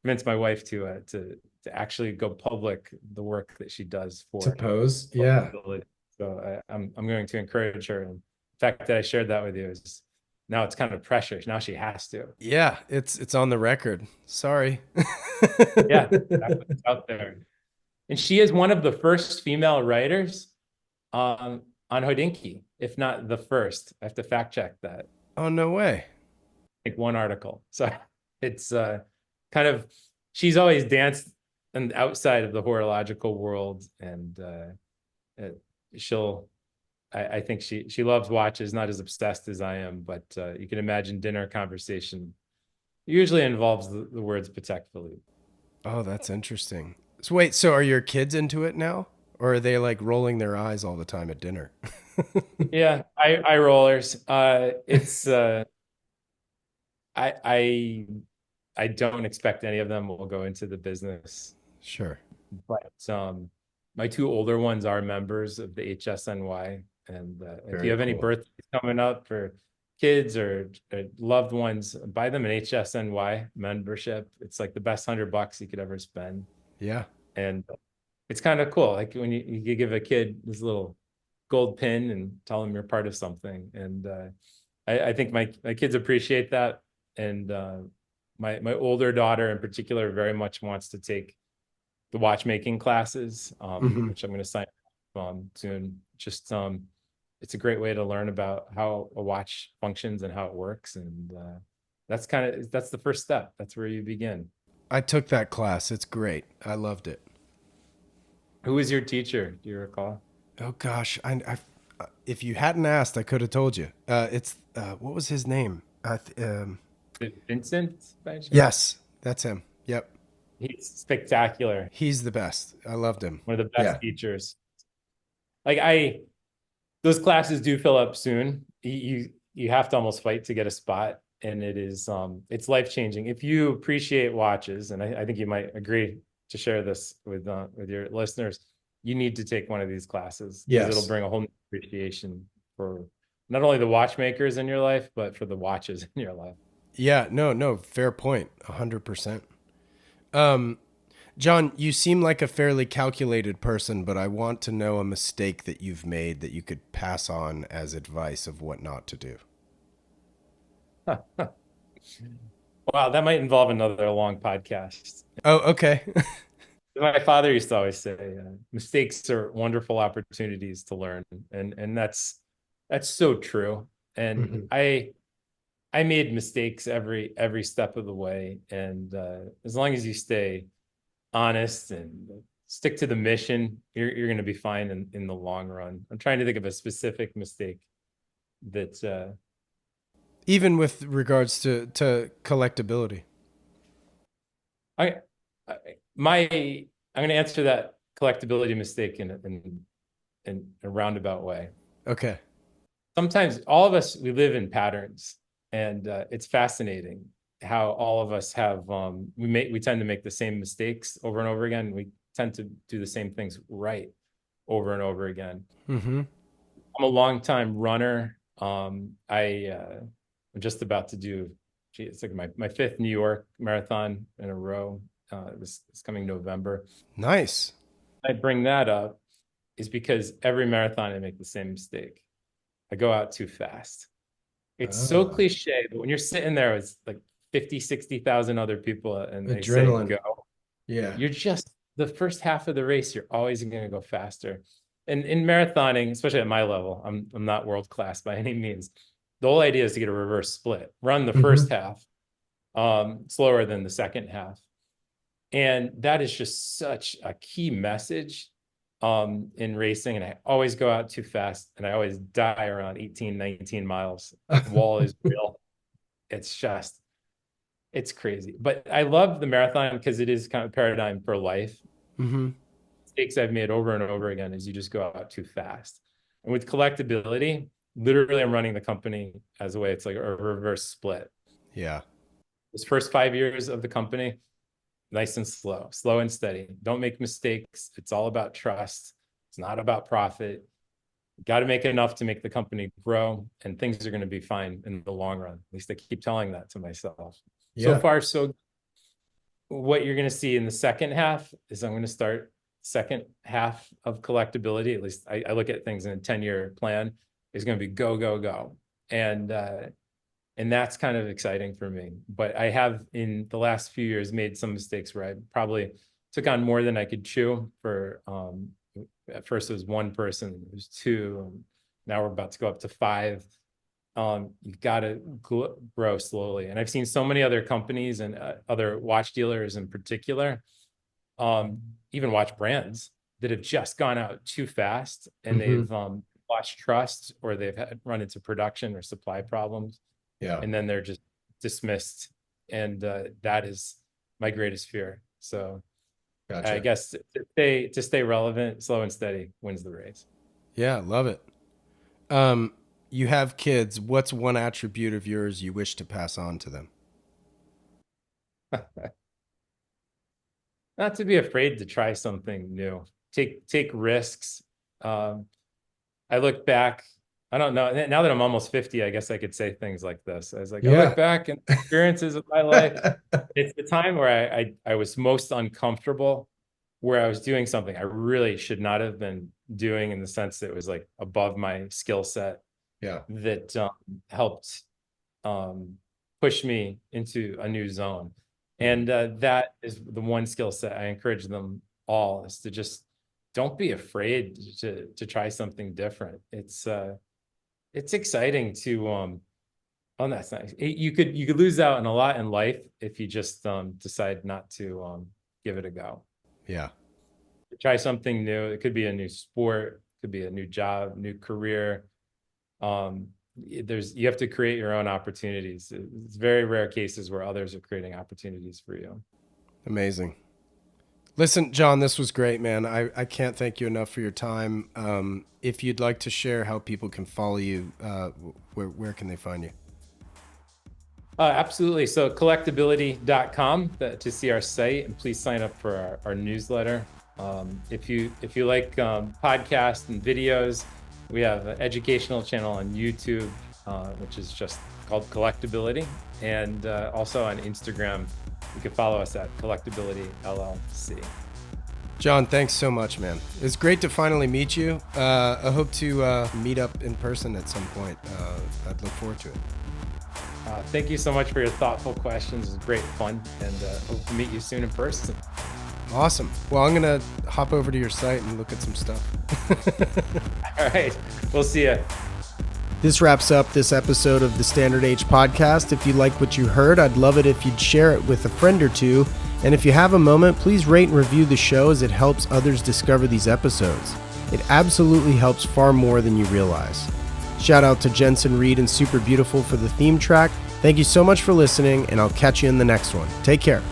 convince my wife to actually go public the work that she does To for pose, yeah. Collectability. So I'm going to encourage her, and the fact that I shared that with you is now it's kind of pressure. Now she has to. Yeah, it's on the record. Sorry. Yeah, exactly. It's out there. And she is one of the first female writers on Hodinkee, if not the first. I have to fact check that. Oh, no way. Like one article. So it's kind of she's always danced and outside of the horological world, and she'll. I think she loves watches, not as obsessed as I am, but you can imagine dinner conversation usually involves the words Patek Philippe. Oh, that's interesting. So wait, so are your kids into it now? Or are they like rolling their eyes all the time at dinner? Yeah, eye rollers. It's I I I don't expect any of them will go into the business, Sure. but my two older ones are members of the HSNY, and if you Very have any cool. birthdays coming up for kids or loved ones, buy them an HSNY membership. It's like the best $100 you could ever spend, Yeah. and it's kind of cool. Like when you give a kid this little gold pin and tell them you're part of something, and I think my kids appreciate that, and my older daughter in particular very much wants to take the watchmaking classes, Hmm. which I'm going to sign up soon. Just it's a great way to learn about how a watch functions and how it works, and that's the first step. That's where you begin. I took that class. It's great. I loved it. Who was your teacher? Do you recall? Oh gosh, if you hadn't asked, I could have told you. It's what was his name? Vincent by any chance? Yes, that's him. Yep, He's spectacular. he's the best. I loved him. One of the best Yeah. teachers. Like those classes do fill up soon. You have to almost fight to get a spot, and it's life changing if you appreciate watches. And I think you might agree to share this with your listeners. You need to take one of these classes because it'll Yes. bring a whole new appreciation for not only the watchmakers in your life, but for the watches in your life. Yeah. No. No. Fair point. 100%. Um, John, you seem like a fairly calculated person, but I want to know a mistake that you've made that you could pass on as advice of what not to do. Wow, that might involve another long podcast. Oh, okay. My father used to always say, "Mistakes are wonderful opportunities to learn," and that's so true. And Mhm. I made mistakes every step of the way, and as long as you stay honest and stick to the mission, you're going to be fine in the long run. I'm trying to think of a specific mistake that Even with regards to collectability. I, I my I'm going to answer that collectability mistake in a roundabout way. Okay. Sometimes all of us we live in patterns, and it's fascinating how all of us have we tend to make the same mistakes over and over again. We tend to do the same things right over and over again. Mm-hmm. I'm a long time runner. I'm just about to do, gee, it's like my fifth New York marathon in a row, this coming November. Nice. I bring that up is because every marathon I make the same mistake. I go out too fast. It's so Oh, cliche, but when you're sitting there with like 50, 60,000 other people and they say adrenaline. go, Yeah. you're just the first half of the race, you're always going to go faster. And in marathoning, especially at my level, I'm not world class by any means. The whole idea is to get a reverse split, run the first Mm-hmm. half slower than the second half. And that is just such a key message in racing. And I always go out too fast and I always die around 18, 19 miles. Wall is real. It's just, it's crazy. But I love the marathon because it is kind of a paradigm for life. Mm-hmm. Mistakes I've made over and over again is you just go out too fast. And with collectability, literally I'm running the company as a way, it's like a reverse split. Yeah. This first 5 years of the company, nice and slow and steady. Don't make mistakes. It's all about trust. It's not about profit. Got to make enough to make the company grow, and things are going to be fine in the long run. At least I keep telling that to myself. So far, so what you're going to see in the second half is I'm going to start second half of collectability. At least I look at things in a 10-year plan. Is going to be go, go, go. And that's kind of exciting for me. But I have, in the last few years, made some mistakes where I probably took on more than I could chew. For at first it was one person, it was two, and now we're about to go up to 5. You've got to grow slowly. And I've seen so many other companies and other watch dealers in particular, even watch brands, that have just gone out too fast, and they've lost trust, or they've run into production or supply problems. And then they're just dismissed. And that is my greatest fear. So I guess to stay relevant, slow and steady wins the race. Yeah, love it. You have kids. What's one attribute of yours you wish to pass on to them? Not to be afraid to try something new. Take risks. I look back, I don't know, now that I'm almost 50, I guess I could say things like this. I was like, I look back and experiences of my life. It's the time where I was most uncomfortable, where I was doing something I really should not have been doing, in the sense that it was like above my skill set. That helped push me into a new zone. And that is the one skill set I encourage them all, is to just don't be afraid to try something different. It's exciting to oh, that's nice. You could lose out on a lot in life if you just decide not to give it a go. Try something new. It could be a new sport, could be a new job, new career. You have to create your own opportunities. It's very rare cases where others are creating opportunities for you. Amazing. Listen, John, this was great, man. I can't thank you enough for your time. If you'd like to share how people can follow you, where can they find you? Absolutely. So collectability.com to see our site, and please sign up for our newsletter. If you like podcasts and videos, we have an educational channel on YouTube, which is just called Collectability, and also on Instagram. You can follow us at Collectability LLC. John, thanks so much, man. It's great to finally meet you. I hope to meet up in person at some point. I'd look forward to it. Thank you so much for your thoughtful questions. It was great fun, and hope to meet you soon in person. Awesome. Well, I'm going to hop over to your site and look at some stuff. All right. We'll see you. This wraps up this episode of the Standard H podcast. If you like what you heard, I'd love it if you'd share it with a friend or two. And if you have a moment, please rate and review the show, as it helps others discover these episodes. It absolutely helps far more than you realize. Shout out to Jensen Reed and Super Beautiful for the theme track. Thank you so much for listening, and I'll catch you in the next one. Take care.